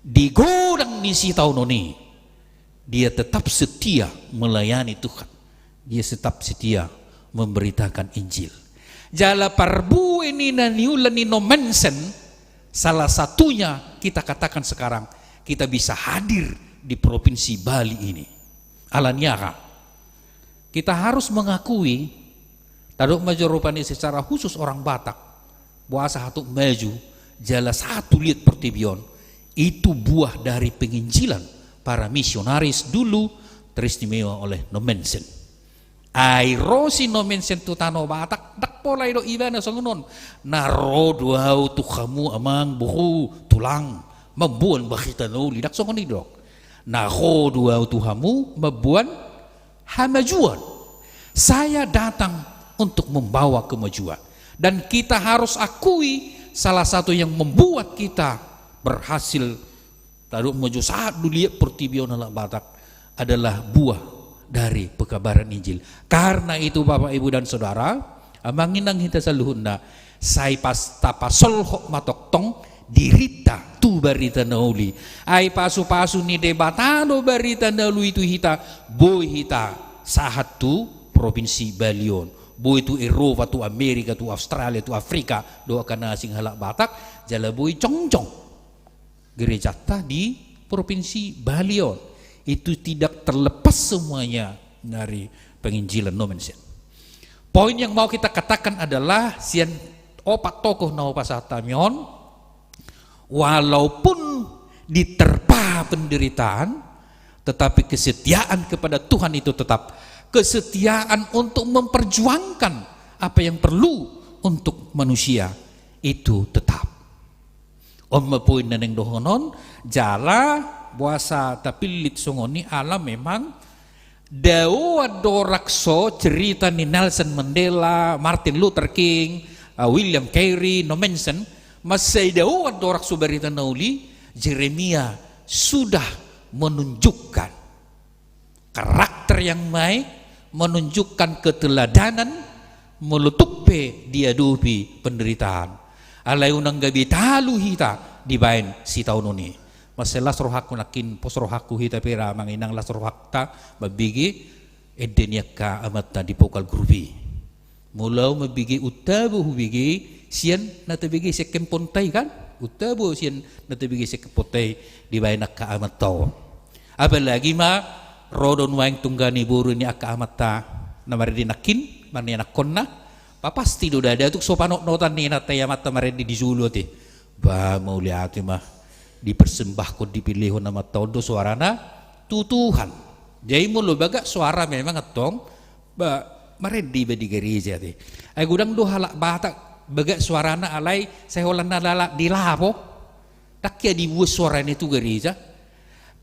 di godang ni si taunoni, dia tetap setia melayani Tuhan. Dia tetap setia memberitakan Injil. Jala parbu ini naniulani Nomensen, salah satunya kita katakan sekarang kita bisa hadir di provinsi Bali ini. Alanyaka, kita harus mengakui, taduk majorupani secara khusus orang Batak, puasa hatuk maju, jala satu lihat pertibion, itu buah dari penginjilan para misionaris dulu teristimewa oleh Nomensen. Rosi Nomensen tu tano Batak dak polai do ibana songonon naro duau tu kamu amang buku tulang membuan bakita no lidak songoni dok naro duau tu kamu membuan hamajuan. Saya datang untuk membawa kemajuan, dan kita harus akui salah satu yang membuat kita berhasil taruh maju saat dulia pertibion anak Batak adalah buah dari pekabaran Injil. Karena itu Bapak Ibu dan Saudara, amanginang hita saluhuna sai pas tapasol hok matok tong dirita tu barita nauli ai pasu-pasu ni debatano barita nauli itu hita boy hita sahat tu provinsi Balion. Boy tu Eropa tu Amerika tu Australia tu Afrika do kana sing halak Batak jala boy congcong. Gereja ta di provinsi Balion. Itu tidak terlepas semuanya dari penginjilan nomensen. Poin yang mau kita katakan adalah sian opat tokoh nau pasatamion walaupun diterpa penderitaan, tetapi kesetiaan kepada Tuhan itu tetap, kesetiaan untuk memperjuangkan apa yang perlu untuk manusia itu tetap. Om poin naneng dohonon jala puasa tapilit songoni alam memang dawa dorakso cerita ni Nelson Mandela, Martin Luther King, William Carey, no mention masai dawa dorakso berita nauli Jeremia sudah menunjukkan karakter yang baik, menunjukkan keteladanan, melutupi diadupi penderitaan. Alai unang gabi talu hita di bain si tahun ini. Masalah rohaku nakin pos rohaku hita pera manginang las rohakta mabigi edenia ka amata di pokal grupi. Mulau mabigi utabu hubigi sian natabigi sekempontai kan? Utabu sian natabigi sekempontai di bain ka amatau. Apalagi ma rodon waing tunggani buru ni aka amata namari nakin mani nakonna papasti do dada tuk sopanok notan ni nataya mata maredi di Zulu ti. Ba mau lihat mah dipersembahkan dipilih nama tahun do suarana tutuhan. Jadi mulu baga suara memang atong ba maredi ba di gereja ti. Ay gudang do halak Batak baga suarana alai seholana lala dilapo. Takya dibuat suara itu gereja.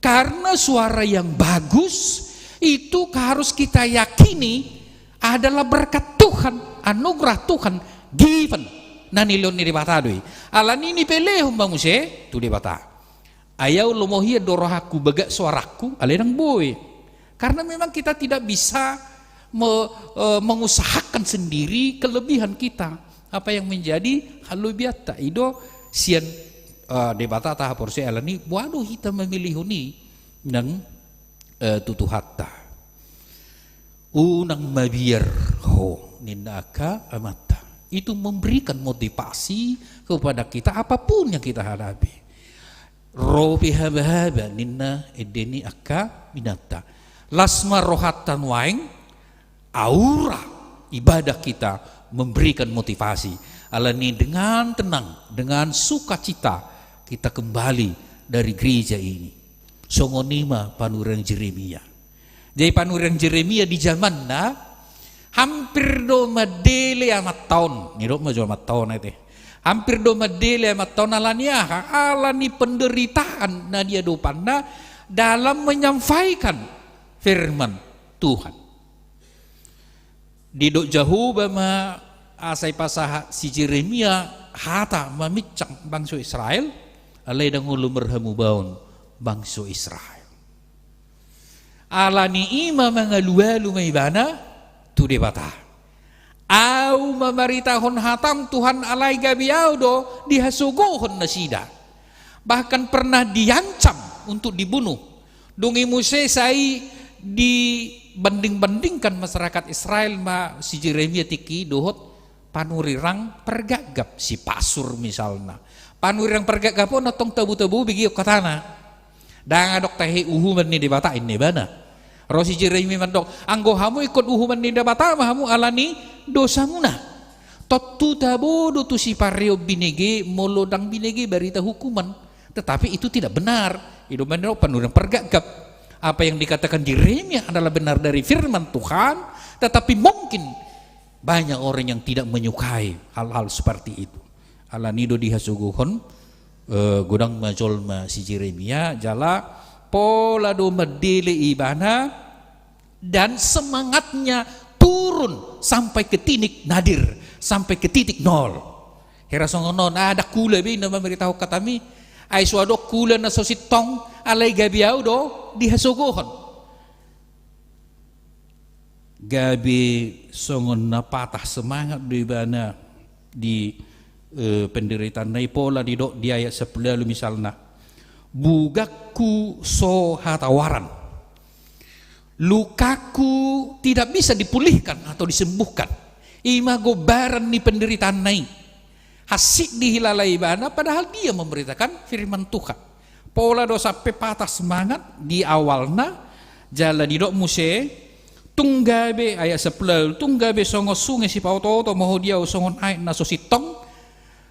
Karena suara yang bagus itu harus kita yakini adalah berkat Tuhan, anugerah Tuhan given. Nanilon ni batadoi. Alan ini peleh umbanguse tu di bata. Ayaw lumohia dorohaku baga suaraku alenang boy. Karena memang kita tidak bisa mengusahakan sendiri kelebihan kita. Apa yang menjadi halu biata ido sian debata tahap porsi alani waduh kita memilih ni nang tutu hatta. Unang mabiar ho ninaka amata. Itu memberikan motivasi kepada kita apapun yang kita hadapi. Robi haba-haba ninna edeni akka binata. Lasma rohatan waing aura ibadah kita memberikan motivasi. Alani dengan tenang, dengan sukacita kita kembali dari gereja ini. Songonima panurang Jeremia. Jadi panurang Jeremia di zamanna hampir do madele amat tahun, ni do majo amat tahun itu. Hampir do madele amat tahun alani penderitaan na dia do panda dalam menyampaikan firman Tuhan. Di do jauh bama asai pasah si Jeremia hata mamicang bangsa Israel, alai dangulu merhamu baun bangsa Israel. Alani ima mangalualu maibana tu debata. Au mamaritahon hatam Tuhan alai gabiau do dihasuguhon nasida. Bahkan pernah diancam untuk dibunuh. Dungi Muse sai dibanding-bandingkan masyarakat Israel ma si Jeremia tiki dohot panurirang pergagap si pasur misalnya. Panurirang pergagap pun natong tabu-tabu bigi katana. Dangadok tahi uhuman ni debata ini bana. Rosi Jeremia mandok anggo hamu ikut uhuman ninda bata hamu alani dosa muna. Totu tabu do tu si pareo binege molodang binege berita hukuman. Tetapi itu tidak benar. Itu benar penuh pergagap. Apa yang dikatakan Jeremia adalah benar dari firman Tuhan, tetapi mungkin banyak orang yang tidak menyukai hal-hal seperti itu. Alani do dihasuguhon godang majol ma si Jeremia jala pola do medele ibana dan semangatnya turun sampai ke titik nadir, sampai ke titik nol. Hera songonon ada kula be na memberitahu katami ai suado kula na sositong alai gabiau do dihasugohon. Gabi songon na patah semangat di bana di penderitaan nai pola di do di ayat 10 misalna. Bugaku so hatawaran lukaku tidak bisa dipulihkan atau disembuhkan. Ima gobaran ni penderitaan naik. Hasik dihilalai bana, padahal dia memberitakan firman Tuhan. Pola dosa pepatah semangat di awalna jala di dok muse tunggabe ayat 10 tunggabe songo sungai si pauto moho dia songon ai na sositong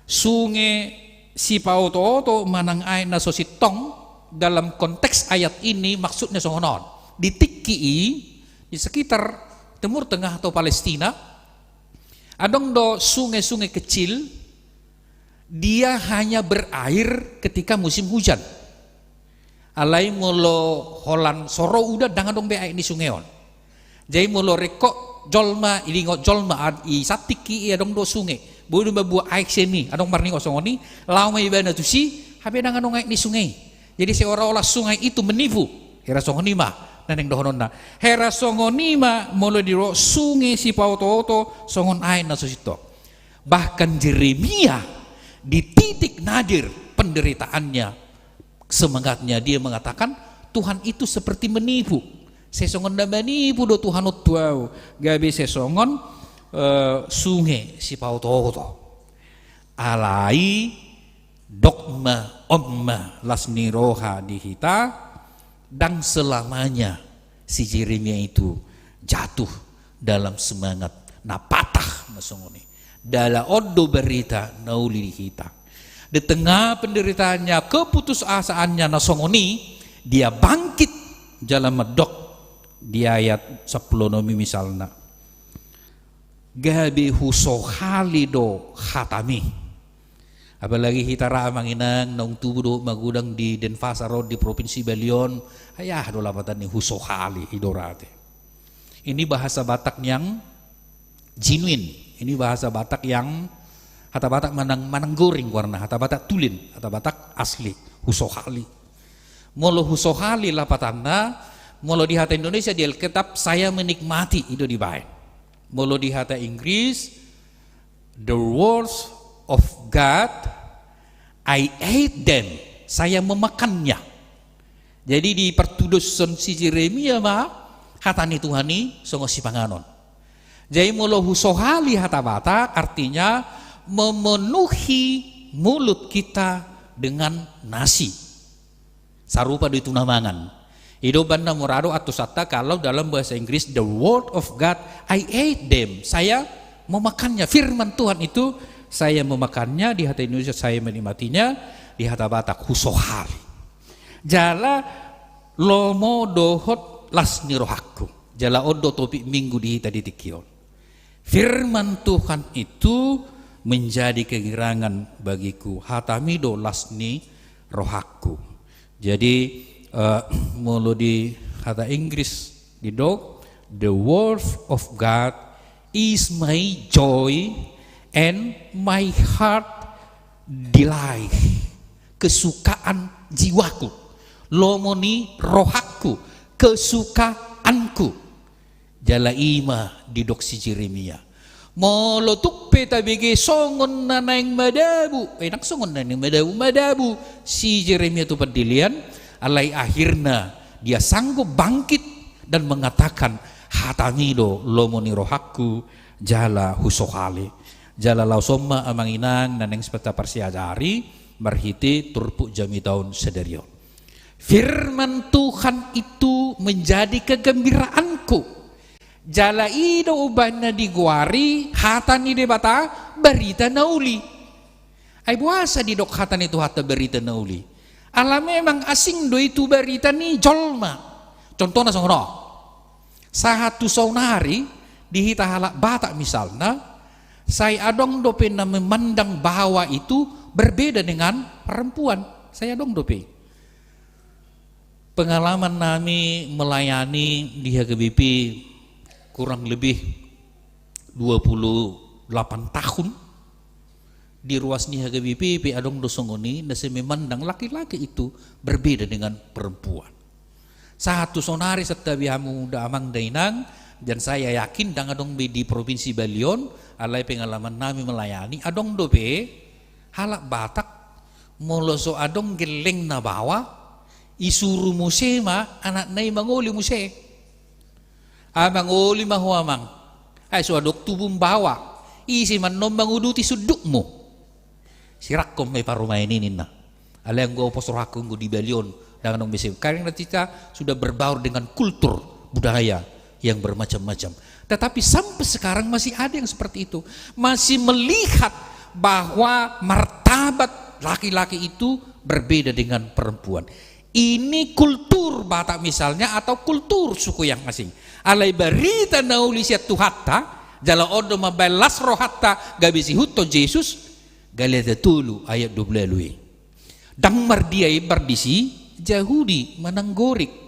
sungai si pauto manang ai na sositong. Dalam konteks ayat ini maksudnya songonon di Tikki di sekitar Timur Tengah atau Palestina adong do sungai-sungai kecil, dia hanya berair ketika musim hujan. Alai mulo holan soro udah dangan dong beai di sungeon. Jadi mulo rekok jolma ini ngot jolma i satiki i adong do sungai. Bodo babu aik semi adong marni osongoni lau mai bana tu si habe dangan dong aik di sungai. Jadi seolah-olah sungai itu menipu. Hera songonima naneng dohononna. Hera songonima mulo diro sungai si pauto songon aik na susito. Bahkan Yeremia di titik nadir penderitaannya, semangatnya dia mengatakan Tuhan itu seperti menipu. Sesongon dan menipu do Tuhan tuau gabe sesongon sungai si pauto alai dogma omma lasni roha dihita, dan selamanya si Yeremia itu jatuh dalam semangat na patah masongoni dala odo berita nauli dihita. Di tengah penderitaannya, keputusasaannya nasongoni, dia bangkit jalan medok di ayat 10 nomi misalnya. Gabi husohali do hatami. Apalagi hitara manginang nong tubuh do magudang di Denpasar di Provinsi Balion, ayah do lapatan ni husohali hidorate. Ini bahasa Batak yang genuine. Ini bahasa Batak yang Hata Batak manang goreng warna, hata Batak tulin, hata Batak asli, husohali. Molo husohali lapatanna, molo di hata Indonesia di Alkitab saya menikmati itu dibaik. Molo di hata Inggris, the words of God, I ate them, saya memakannya. Jadi di pertudusan si Yeremia mah, hatani Tuhani songo si panganon. Jadi molo husohali hata Batak artinya memenuhi mulut kita dengan nasi sarupa di tunamangan ido banda morado atau sata kalau dalam bahasa Inggris the word of God I ate them, saya memakannya, firman Tuhan itu saya memakannya. Di hata Indonesia saya menikmatinya, di hata Batak husohali jala lomo dohot lasni rohaku jala odo topik minggu di hita ditikion. Firman Tuhan itu menjadi kegirangan bagiku, hatamido lasni rohaku. Jadi mulu di kata Inggris di dog, the word of God is my joy and my heart delight, kesukaan jiwaku, lomoni rohaku, kesukaanku. Jala ima di dok si Yeremia. Molo tukpe tabige songon na naing madabu, enak songon na naing madabu si Yeremia itu pendilian, alai akhirnya dia sanggup bangkit dan mengatakan hatamido lomoni rohaku jala husohali jala lausoma amanginang naneng sepeta parsiajari marhiti turpuk jami tahun sederion. Firman Tuhan itu menjadi kegembiraanku. Jala ido ubana di guari hatani de bata berita nauli. Ai buasa di dok hatan itu hata berita nauli. Alam memang asing do itu berita ni jolma. Contohnya songono. Sahatu saunari di hita halak Batak misalnya, saya adong dope na memandang bahwa itu berbeda dengan perempuan. Saya adong dope. Pengalaman kami melayani di HGBP kurang lebih 28 tahun di ruas ni HGBP pe adong dosongoni nase memandang laki-laki itu berbeda dengan perempuan. Satu sonari setabi hamu da amang dainang dan saya yakin dang adong di Provinsi Balion alai pengalaman nami melayani adong dope halak Batak moloso adong geleng na bawa isuru musema anak nai mangoli muse Amang uli mahuamang. Ay suadok tubong bawa. Isi man nombang uduti suduk mo. Sirak ko may parumainin na. Alayang go posrohakong go di belion. Dengan nong besim. Karena kita sudah berbaur dengan kultur budaya yang bermacam-macam. Tetapi sampai sekarang masih ada yang seperti itu. Masih melihat bahwa martabat laki-laki itu berbeda dengan perempuan. Ini kultur Batak misalnya atau kultur suku yang asing. Alai barita naulisiat tuhatta, jala odo mabalas rohatta gabisi hutto Yesus, galeta tulu ayat 12. Dang mardiai bardisi Yahudi mananggorik.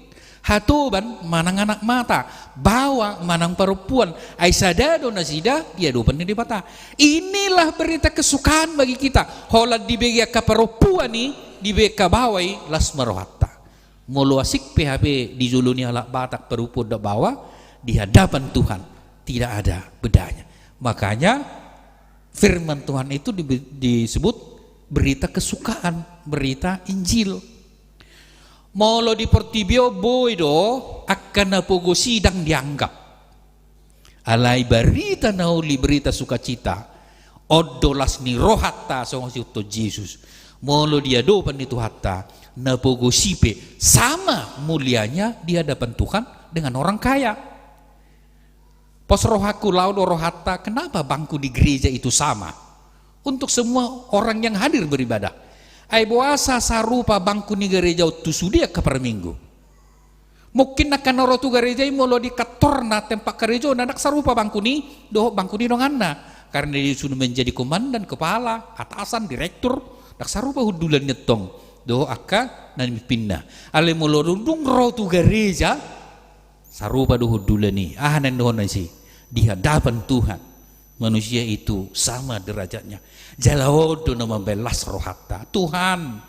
Hatoban manang anak mata, bawa manang perempuan, aisadado nasida dia dopan di bata. Inilah berita kesukaan bagi kita. Holad di bagi ka perempuan ni di bagi ka bawai las marohatta. Mulu asik PHP di juluni halak Batak perempuan dak bawa di hadapan Tuhan tidak ada bedanya. Makanya firman Tuhan itu disebut berita kesukaan, berita Injil. Molo di Portibio boido akan napogo sidang dianggap. Alai berita nauli berita sukacita. Odolas ni rohatta song siuto Yesus. Molo dia dopan itu hatta napogo sipe sama mulianya di hadapan Tuhan dengan orang kaya. Pos rohaku laudo rohatta, kenapa bangku di gereja itu sama? Untuk semua orang yang hadir beribadah. Ay buasa sarupa bangku ni gereja tu sudia ke per minggu. Mungkin akan norotu gereja molo di katorna tempat gereja nanak sarupa bangku ni donganna karena dia sudah menjadi komandan kepala atasan direktur dak sarupa hudulan nyetong do akka nan pindah. Ale molo dung rotu gereja sarupa do hudulan ni nan do nasi di hadapan Tuhan. Manusia itu sama derajatnya. Jalawodo nama belas rohatta. Tuhan,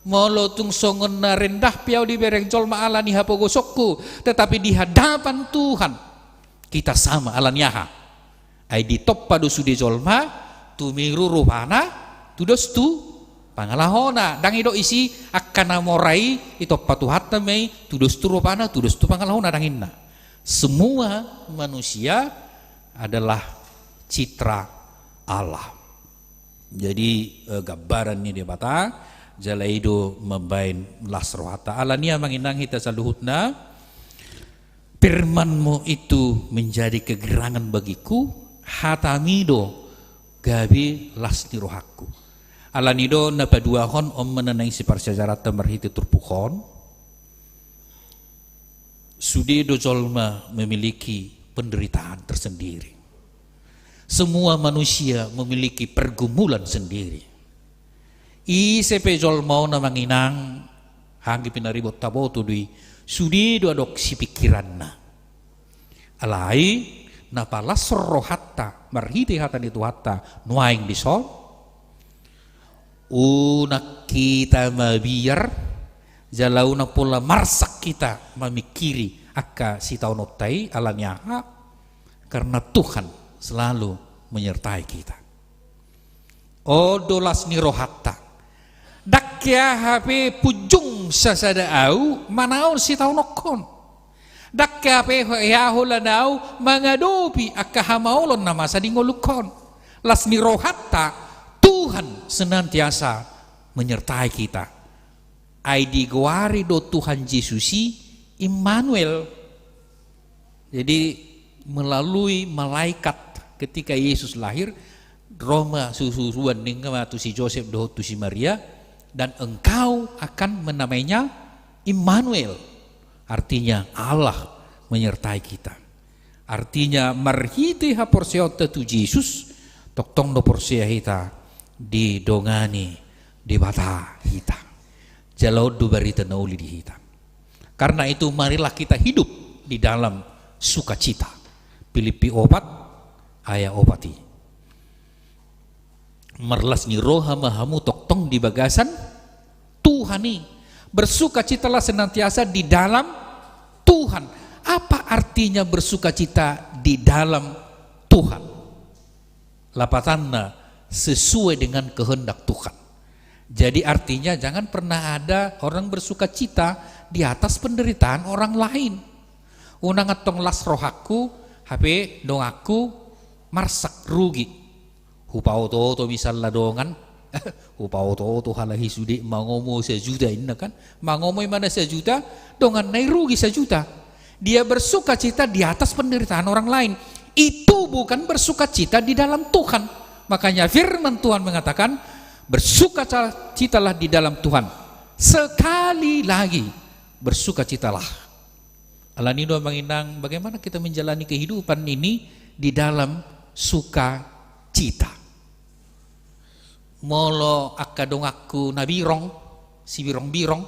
molo tung songon na rendah piau di bereng jolma ala ni hapogosokku, tetapi di hadapan Tuhan kita sama ala nyaha. Ai di top padu sudi jolma, tumiru rupana, tudos tu pangalahona. Dang ido isi akan namorai itu patuhatta mei, tudos tu rupana, tudos tu pangalahona danginna. Semua manusia adalah citra Allah. Jadi gambaran ini dia bata jalaido membain las rohata alania manginang hita saluhutna firmanmu itu menjadi kegerangan bagiku hatamido gabi las ni rohaku alanido na paduahon menenang si parsajarat tamarhiti turpukon sudido jolma memiliki penderitaan tersendiri. Semua manusia memiliki pergumulan sendiri. Isepe jol mau na manginang hangi pinaribot taboto dui sudi do adok si pikiranna. Alai na palas rohatta marhiti hatan itu hatta nuaing disol. Unak kita mabiar jalau na pula marsak kita memikiri akka si taunotai alanya karena Tuhan selalu menyertai kita. Odolas ni rohatta. Dakya HP pujung sasada au manaon si taunokon. Dakya HP yahulanau mangadopi akahamaulon nama sadingolukon. Las ni rohatta Tuhan senantiasa menyertai kita. Aidi guari do Tuhan Yesusi Immanuel. Jadi melalui malaikat ketika Yesus lahir, Roma susuruan dengan tu si Joseph doh tu si Maria dan engkau akan menamainya Immanuel. Artinya Allah menyertai kita. Artinya marhiti ha porsiota tu Yesus toktong do porsia hita di dongani di bata hita. Jalau do barita nauli di hita. Karena itu marilah kita hidup di dalam sukacita. Filipi 4 ayat opati. Merlas ni roha mahamu toktong di bagasan Tuhani. Bersukacitalah senantiasa di dalam Tuhan. Apa artinya bersukacita di dalam Tuhan? Lapatanna sesuai dengan kehendak Tuhan. Jadi artinya jangan pernah ada orang bersukacita di atas penderitaan orang lain. unang atong las rohaku hape dong aku marsak rugi hupau to misalnya dongan hupau to halahi sudi mangomo sejuta ini kan mangomo mana sejuta dongan naik rugi sejuta. Dia bersuka cita di atas penderitaan orang lain. Itu bukan bersuka cita di dalam Tuhan. Makanya firman Tuhan mengatakan bersuka citalah di dalam Tuhan. Sekali lagi bersuka citalah. Alanido menginang bagaimana kita menjalani kehidupan ini di dalam suka cita. Molo akadong aku nabirong si birong-birong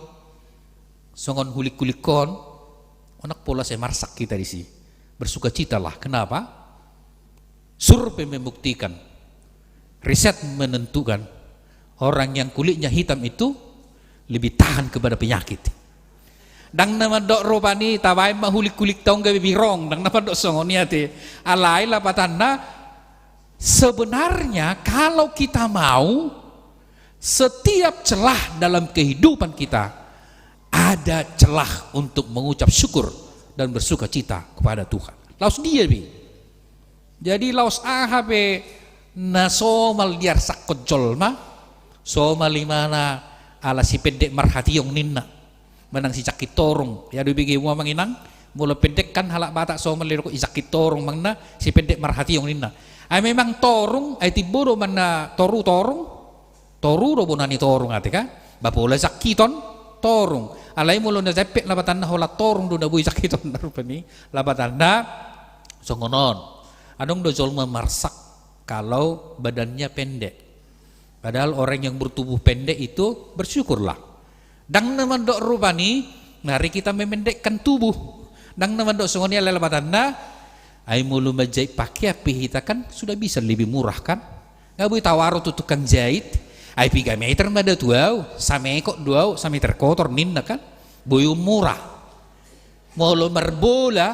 songon hulik-hulikon anak pola saya marsak kita di sini. Bersuka citalah. Kenapa? Survei membuktikan, riset menentukan orang yang kulitnya hitam itu lebih tahan kepada penyakit. Dang nama dok ropani tawai mahulik-kulik tong gawe birong, dang nama dok songoni ate. Alai lapatana sebenarnya kalau kita mau setiap celah dalam kehidupan kita ada celah untuk mengucap syukur dan bersuka cita kepada Tuhan. Laos dia bi. Jadi laos ahabe na somal diar sakot jolma, somal limana ala si pendek marhationg ninna, menang si cakit torong. Ya dibigi mua manginang, mula pendek kan halak batak somal lirko isakit torong mangna si pendek marhationg ninna. Ay memang torong ay tiburo man na toru do bonani torong ate ka, bapola sakiton torong. Alai mulo na sepek labatan na hola torong do na buy sakiton na rupani labatan na songonon. Adong do jolma marsak kalau badannya pendek. Padahal orang yang bertubuh pendek itu bersyukurlah. Dang naman do rupani mari kita memendekkan tubuh. Dang naman do songonia labatan na ay mulo majai pakai api kita kan sudah bisa lebih murah kan. Nggak boleh tawaro tu tukang jahit. Ay 3 meter mada tuaw, same kok duaw, same terkotor ninna kan, boyo murah. Molo marbola,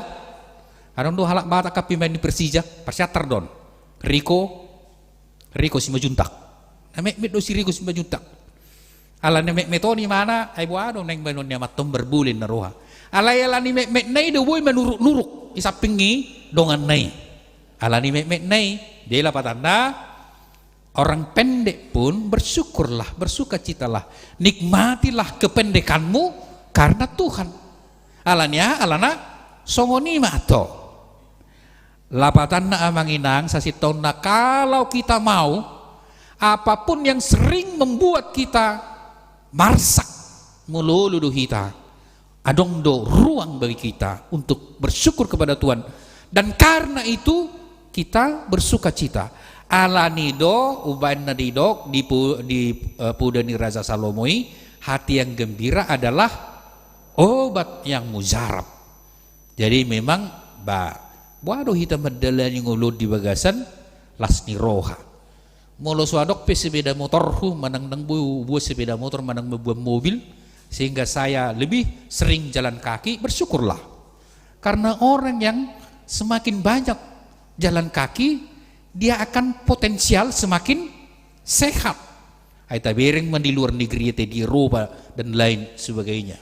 anong do halak bata kapi main di Persija, Persiater don, Rico si majuntak, namek do si Rico si majuntak. Ala namek metoni mana, ay buado neng banon niya matom berbulin na roha. Alay ala ni mek nay do boy manuruk-nuruk, isapingi dongan nay. Ala ni mek nay, dia patanda. Orang pendek pun bersyukurlah, bersukacitalah, nikmatilah kependekanmu karena Tuhan. Alana songoni mato. Lapatan na amanginang sasiton na kalau kita mau apapun yang sering membuat kita marsak mululudu kita, adong do ruang bagi kita untuk bersyukur kepada Tuhan. Dan karena itu kita bersukacita. Alanido ubain nadidok di pudani Raja Salomoi, hati yang gembira adalah obat yang mujarab. Jadi memang waduh hitam medalani ngulud di bagasan lasni roha. Molo suadok pe sepeda motorku manang buat sepeda motor manang membuat mobil sehingga saya lebih sering jalan kaki. Bersyukurlah karena orang yang semakin banyak jalan kaki dia akan potensial semakin sehat. Aita bereng man di luar negeri di Eropa dan lain sebagainya.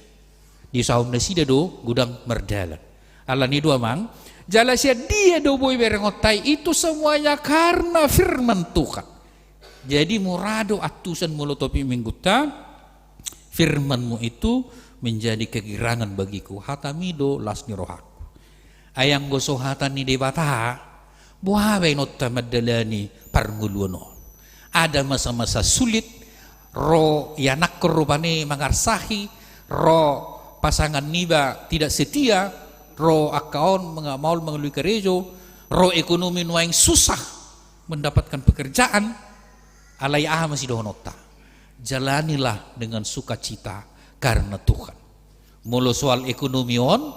Di sahum nasida do gudang merdalan. Allah ni do amang jalasya dia do boy bereng otai itu semuanya karena firman Tuhan. Jadi murado atusan molotopi mingguta firmanmu itu menjadi kegirangan bagiku. Hatamido lasni rohaku. Ayang gosohatan ni debata buhawe notta madalani parnguluno. Ada masa-masa sulit, ro yanak korupane mangarsahi, ro pasangan niba tidak setia, ro akaon mau mengalui gerejo, ro ekonomi nuaing susah mendapatkan pekerjaan, alai masih dohonota. Jalanilah dengan sukacita karena Tuhan. Mulu soal ekonomi on,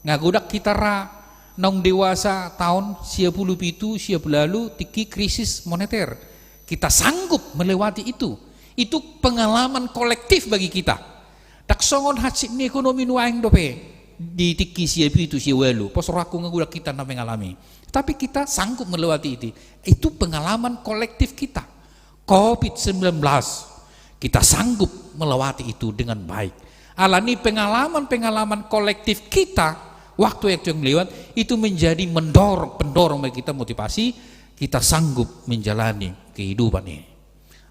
ngagudak kita nong dewasa tahun 97 siap lalu tiki krisis moneter. Kita sanggup melewati itu. Itu pengalaman kolektif bagi kita. Tak songon hasil ni ekonomi nuaing dope di tiki siap itu siap lalu. Posoraku ngagudak kita na mengalami. Tapi kita sanggup melewati itu. Itu pengalaman kolektif kita. COVID-19 kita sanggup melewati itu dengan baik. Alani pengalaman kolektif kita waktu yang lewat itu menjadi pendorong bagi kita, motivasi kita sanggup menjalani kehidupan ini.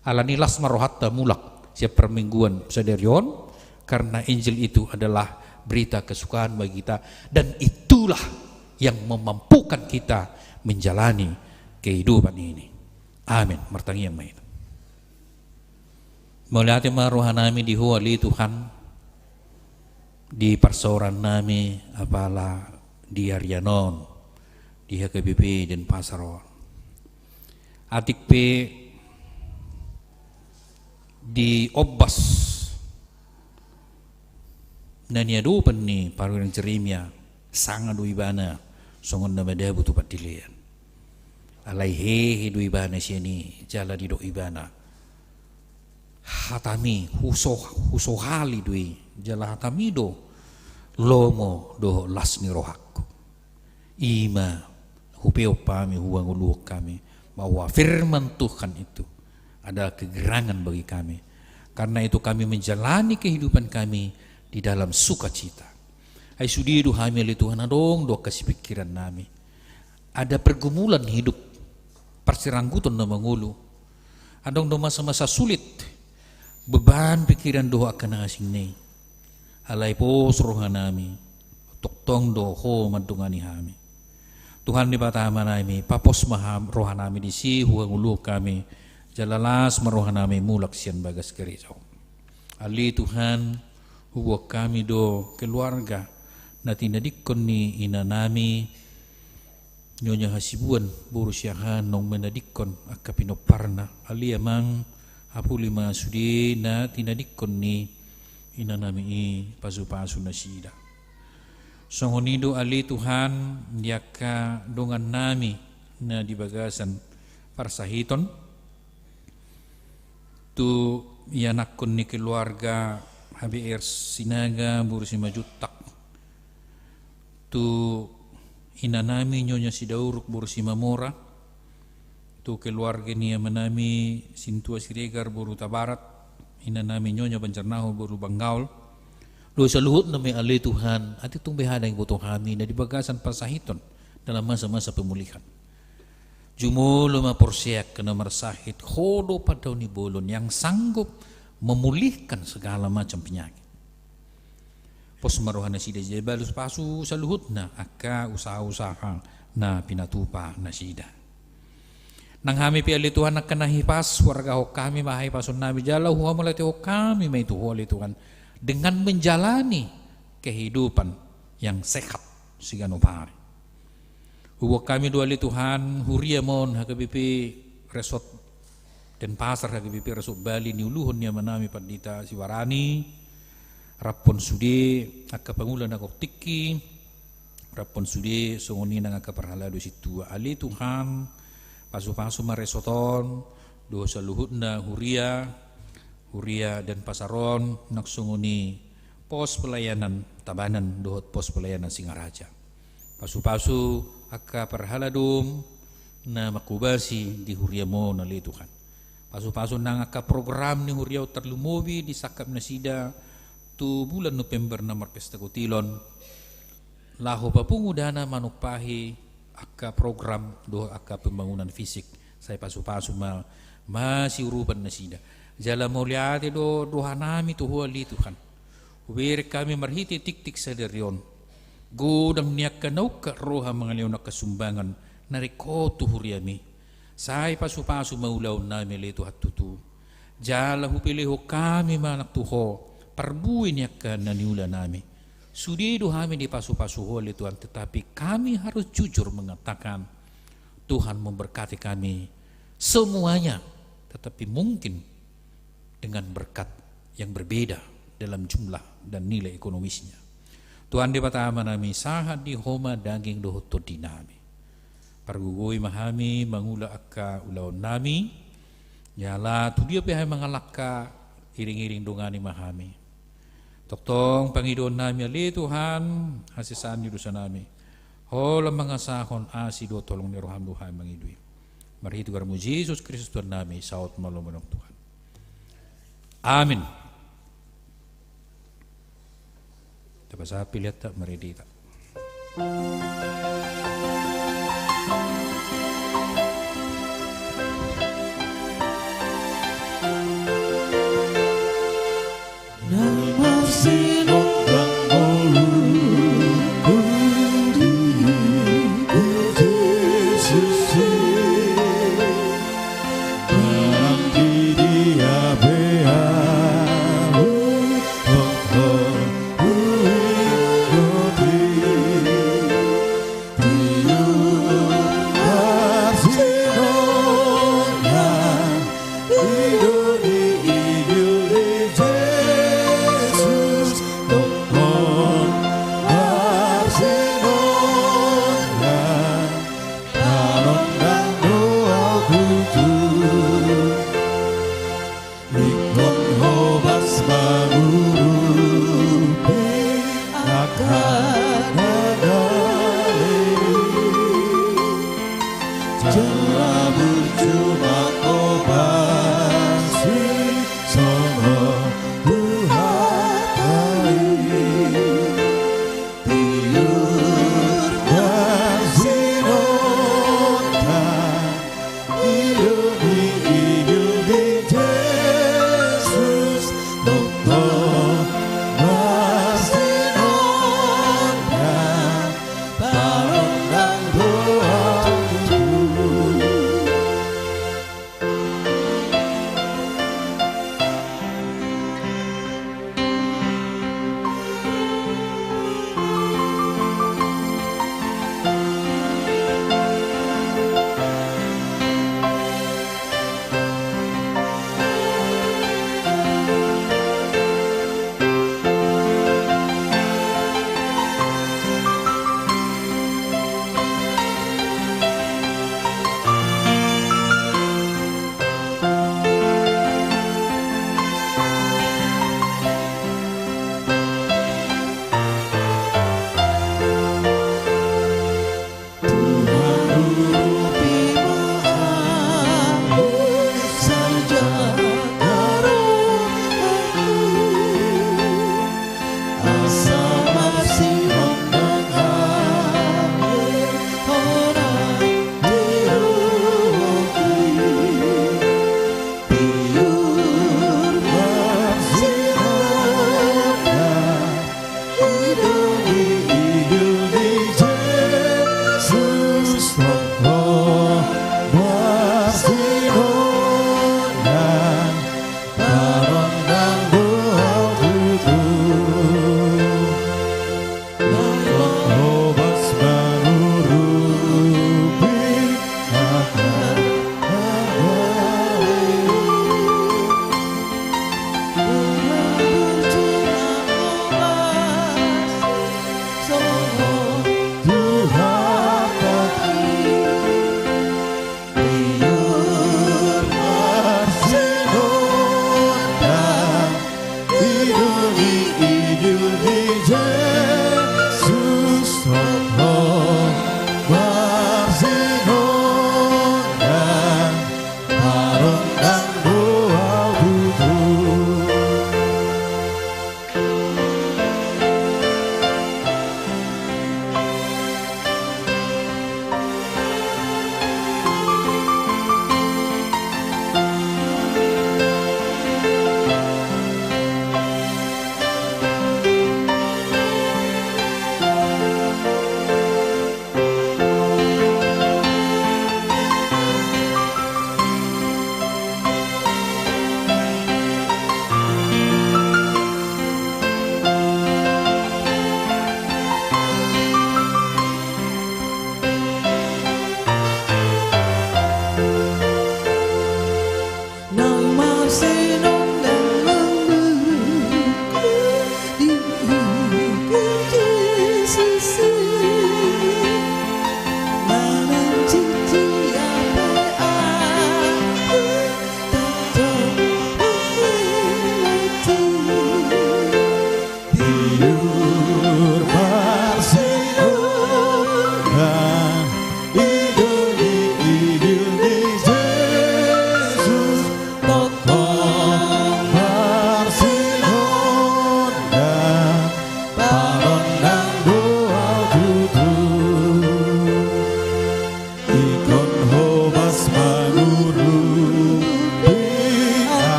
Alani lasma rohatta mulak siap permingguan sadarion, karena Injil itu adalah berita kesukaan bagi kita, dan itulah yang memampukan kita menjalani kehidupan ini. Amin. Martangi yang main. Melihat maruhan nami dihuali Tuhan, di persoalan nami apalah di Arianon, di HKBP dan Pasaron. Atik P di Obas nania dupan ni parang cerimia sangat du ibana songon na mada butu patilian alai he du ibana siani jala di do ibana hatami huso hali dui jala hatami do lomo do lasni rohakku ima hupeo pami huang uluh kami bahwa firman Tuhan itu adalah kegerangan bagi kami. Karena itu kami menjalani kehidupan kami di dalam sukacita. Hai sudiru hamil Tuhan adong do kasih pikiran nami. Ada pergumulan hidup, persirangguton na mangulu. Adong do masa-masa sulit, beban pikiran do akan asing nei. Alai po suruhan nami, toktong do ho madungani hami. Tuhan di patama nami, papos maham rohan nami di si huang ulu kami. Jalalas marohan nami mulak sian bagas gereja. Ali Tuhan huwag kami do keluarga na tinadikon ni ina nami nyonya hasibuan burusyahan nong menadikon akka pinoparna ali amang apu lima sudi na tinadikon ni ina nami i pasu-pasu na sida. Songonido ali Tuhan yaka dongan nami na di bagasan parsahiton tu ianakon ni keluarga HBR Sinaga burusi majutak tu ina nami nyonya si Dauruk burusi Mamora tu keluarga ni manami Sintua Siregar buru Tabarat ina nami nyonya Banjarnaho buru Banggaul lo sa luhut na may ali Tuhan at itong behada yung buto kami na di bagasan pasahiton dalam masa-masa pemulihan. Jumulo maporsiak kena mersahit hodo pada ni bolon yang sanggup memulihkan segala macam penyakit. Pos maruhana sida jebalus pasu saluhut na aka usaha-usaha na pinatupa na sida. Nang kami piali Tuhan akan nahipas warga ho kami mahay pasun nabi jala huwa mulati ho kami may tuholi Tuhan dengan menjalani kehidupan yang sehat sigano pare. Huwag kami duali Tuhan, huriamon HKBP Resort dan Pasar HKBP Resort Bali niuluhon niya manami padita si Warani, rapon sude akka pangulan ako tiki, rapon sude songoni nang akka parhalado si tua ali Tuhan, pasu-pasu maresoton, do sa luhut na huria dan Pasaron naksungoni pos pelayanan Tabanan dohot pos pelayanan Singaraja. Pasu-pasu akka parhaladum na makubasi di huriamo na li Tuhan. Pasu-pasu nang akka program ni huriaw terlumubi di sakap na sida tu bulan November na marpesta kutilon. Laho papungudana manukpahi akka program do akka pembangunan fisik. Saya pasu-pasu masih urupan na sida. Jala mulyati do hanami tu huali Tuhan. Huwir kami marhiti tik-tik sa derion. Godang niya kanaw ka roha mga leon na kasumbangan nariko tuhuriami. Say pasu-pasu maulaw namin lito at tutu. Jala hupiliho kami manak tuho. Parbuin niya ka naniula namin. Sudido kami di pasu-pasu holi Tuhan. Tetapi kami harus jujur mengatakan Tuhan memberkati kami semuanya. Tetapi mungkin dengan berkat yang berbeda dalam jumlah dan nilai ekonomisnya. Tuhan di patama nami sahat di homa daging dohot to dinami. Pargugoy mahami mangula akka ulaw nami. Yala tudio pihay mangalaka iring-iring dungani mahami. Toktong Panginoon nami ali Tuhan hasisan niyo sa nami. Hola mga sahon asido tolong ni roham duhay mangidui. Marhito garmu Jesus Kristus Tuhan nami saot malumanong Tuhan. Amin. Tapos sa pilit tak meredita.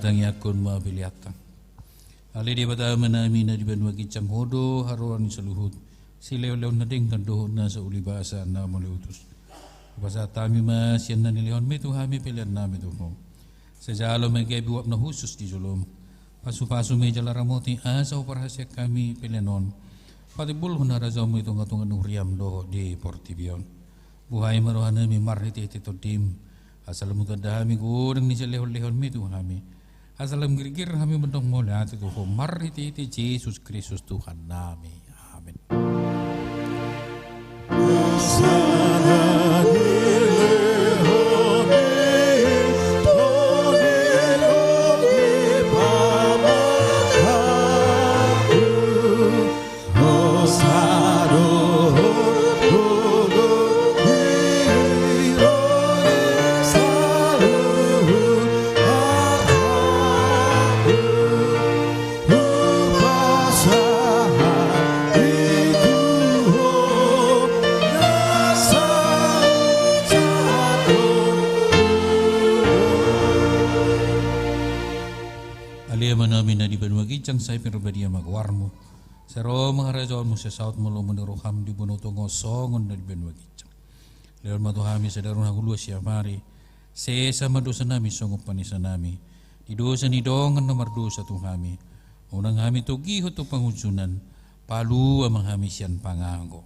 tangi akun mabiliata. Ali di batama nami na di banwa kicang hodo haruan saluhut. Silew-lew na ding kandohon na sa ulibasa na maliutus. Basa tami mas yan na nilihon mito hami pilihan namin ito mo. Sa jalo may kaibiwap na husus di julom. Pasu-pasu may jalaramoti asaw parahasya kami pilihanon. Patibul hunarazaw mo itong atungan ng riyam doho di Portibion. Buhay maruhan nami marhiti ito tim. Asalam mo tadahami gudang ni sa lehon-lehon mito hami. Asalam girigir kami bentong mula at ito ko marhiti Jesus Kristus Tuhan nami. Amen. Cang say pinrobadiya magwarmo. Sero mga rajon mo sa saut mo lomo niruham di bunutungo songon na di benwagicang. Leon matuhami sa darun haguluwa siya mari. Se sa madosa nami songop panisa nami. Di dosa ni dongan na mardosa tuhami. Unang hami tugiho to pangusunan. Palu amang hami siyan pangango.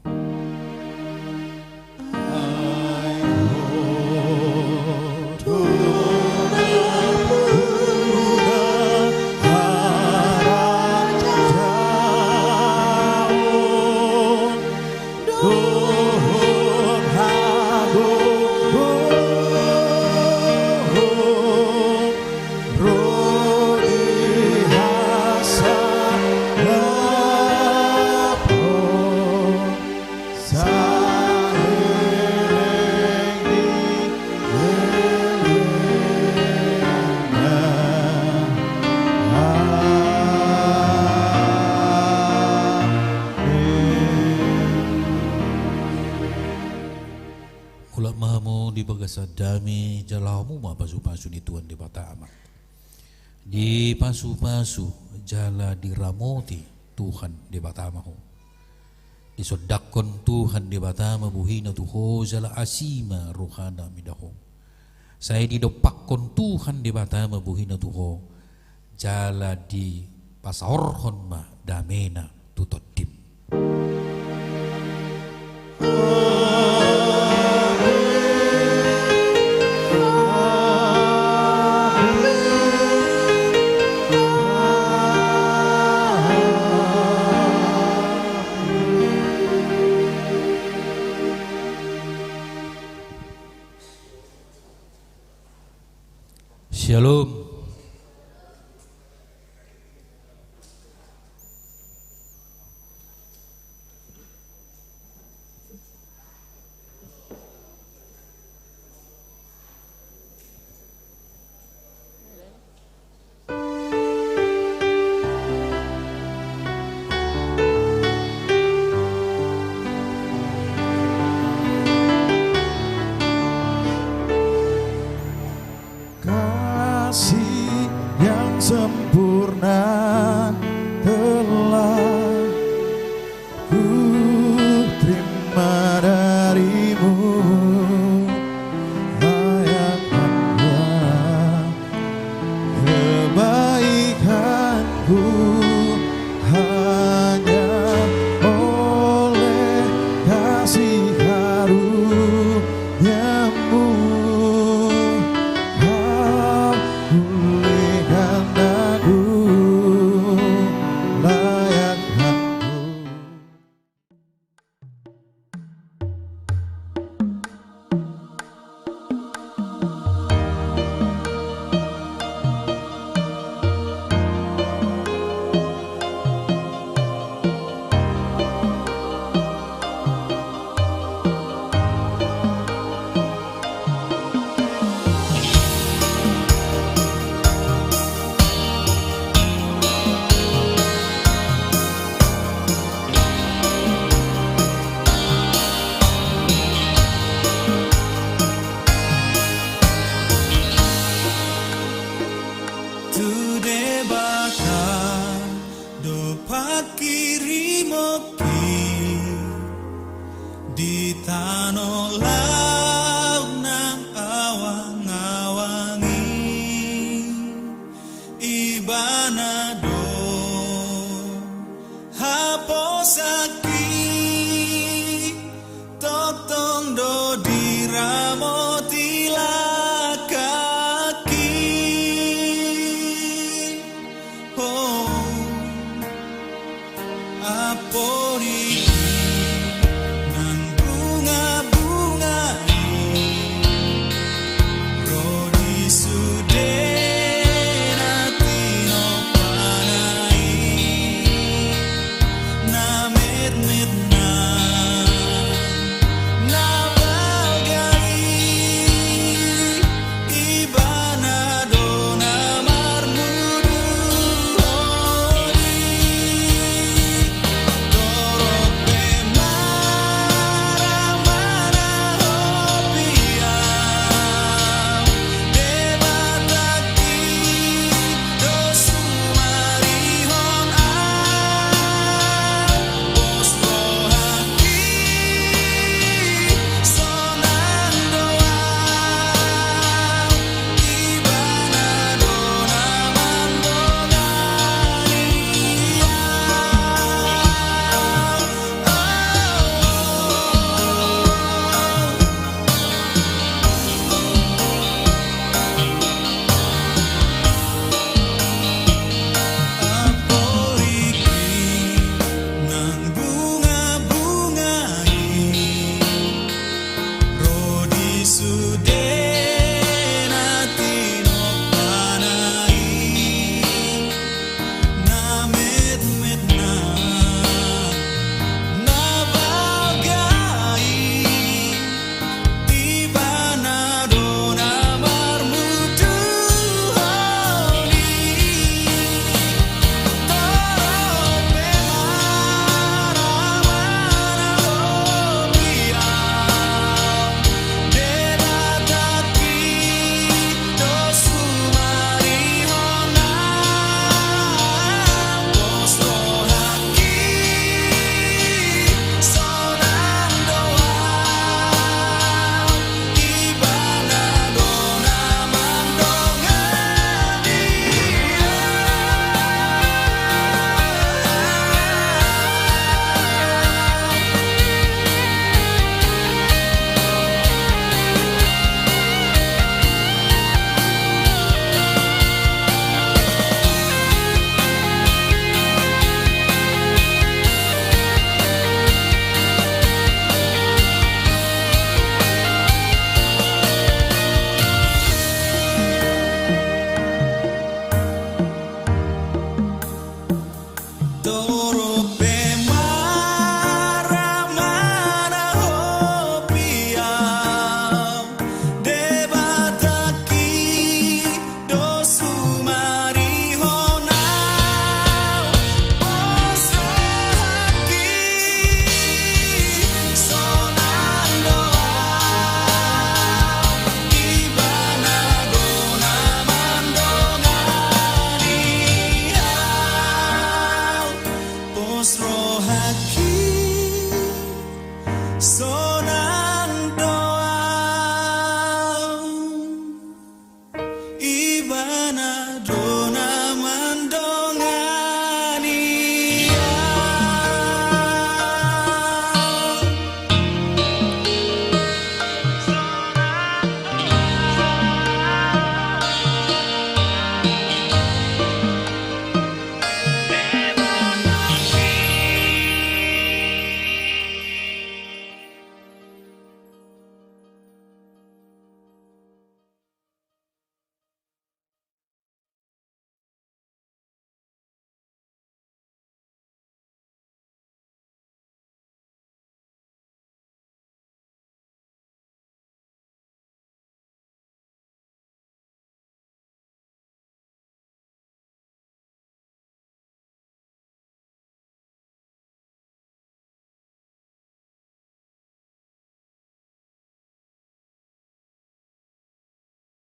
Sa dami jalamu ma pasu-pasu di Tuhan di bata amat. Di pasu-pasu jala diramoti Tuhan di bata mahu. Disodakon Tuhan di bata mabuhina tuho jala asima rohana midaho. Saya didopakon Tuhan di bata mabuhina tuho jala di pasahorhon ma damena tutodim. Shalom. Kasih day.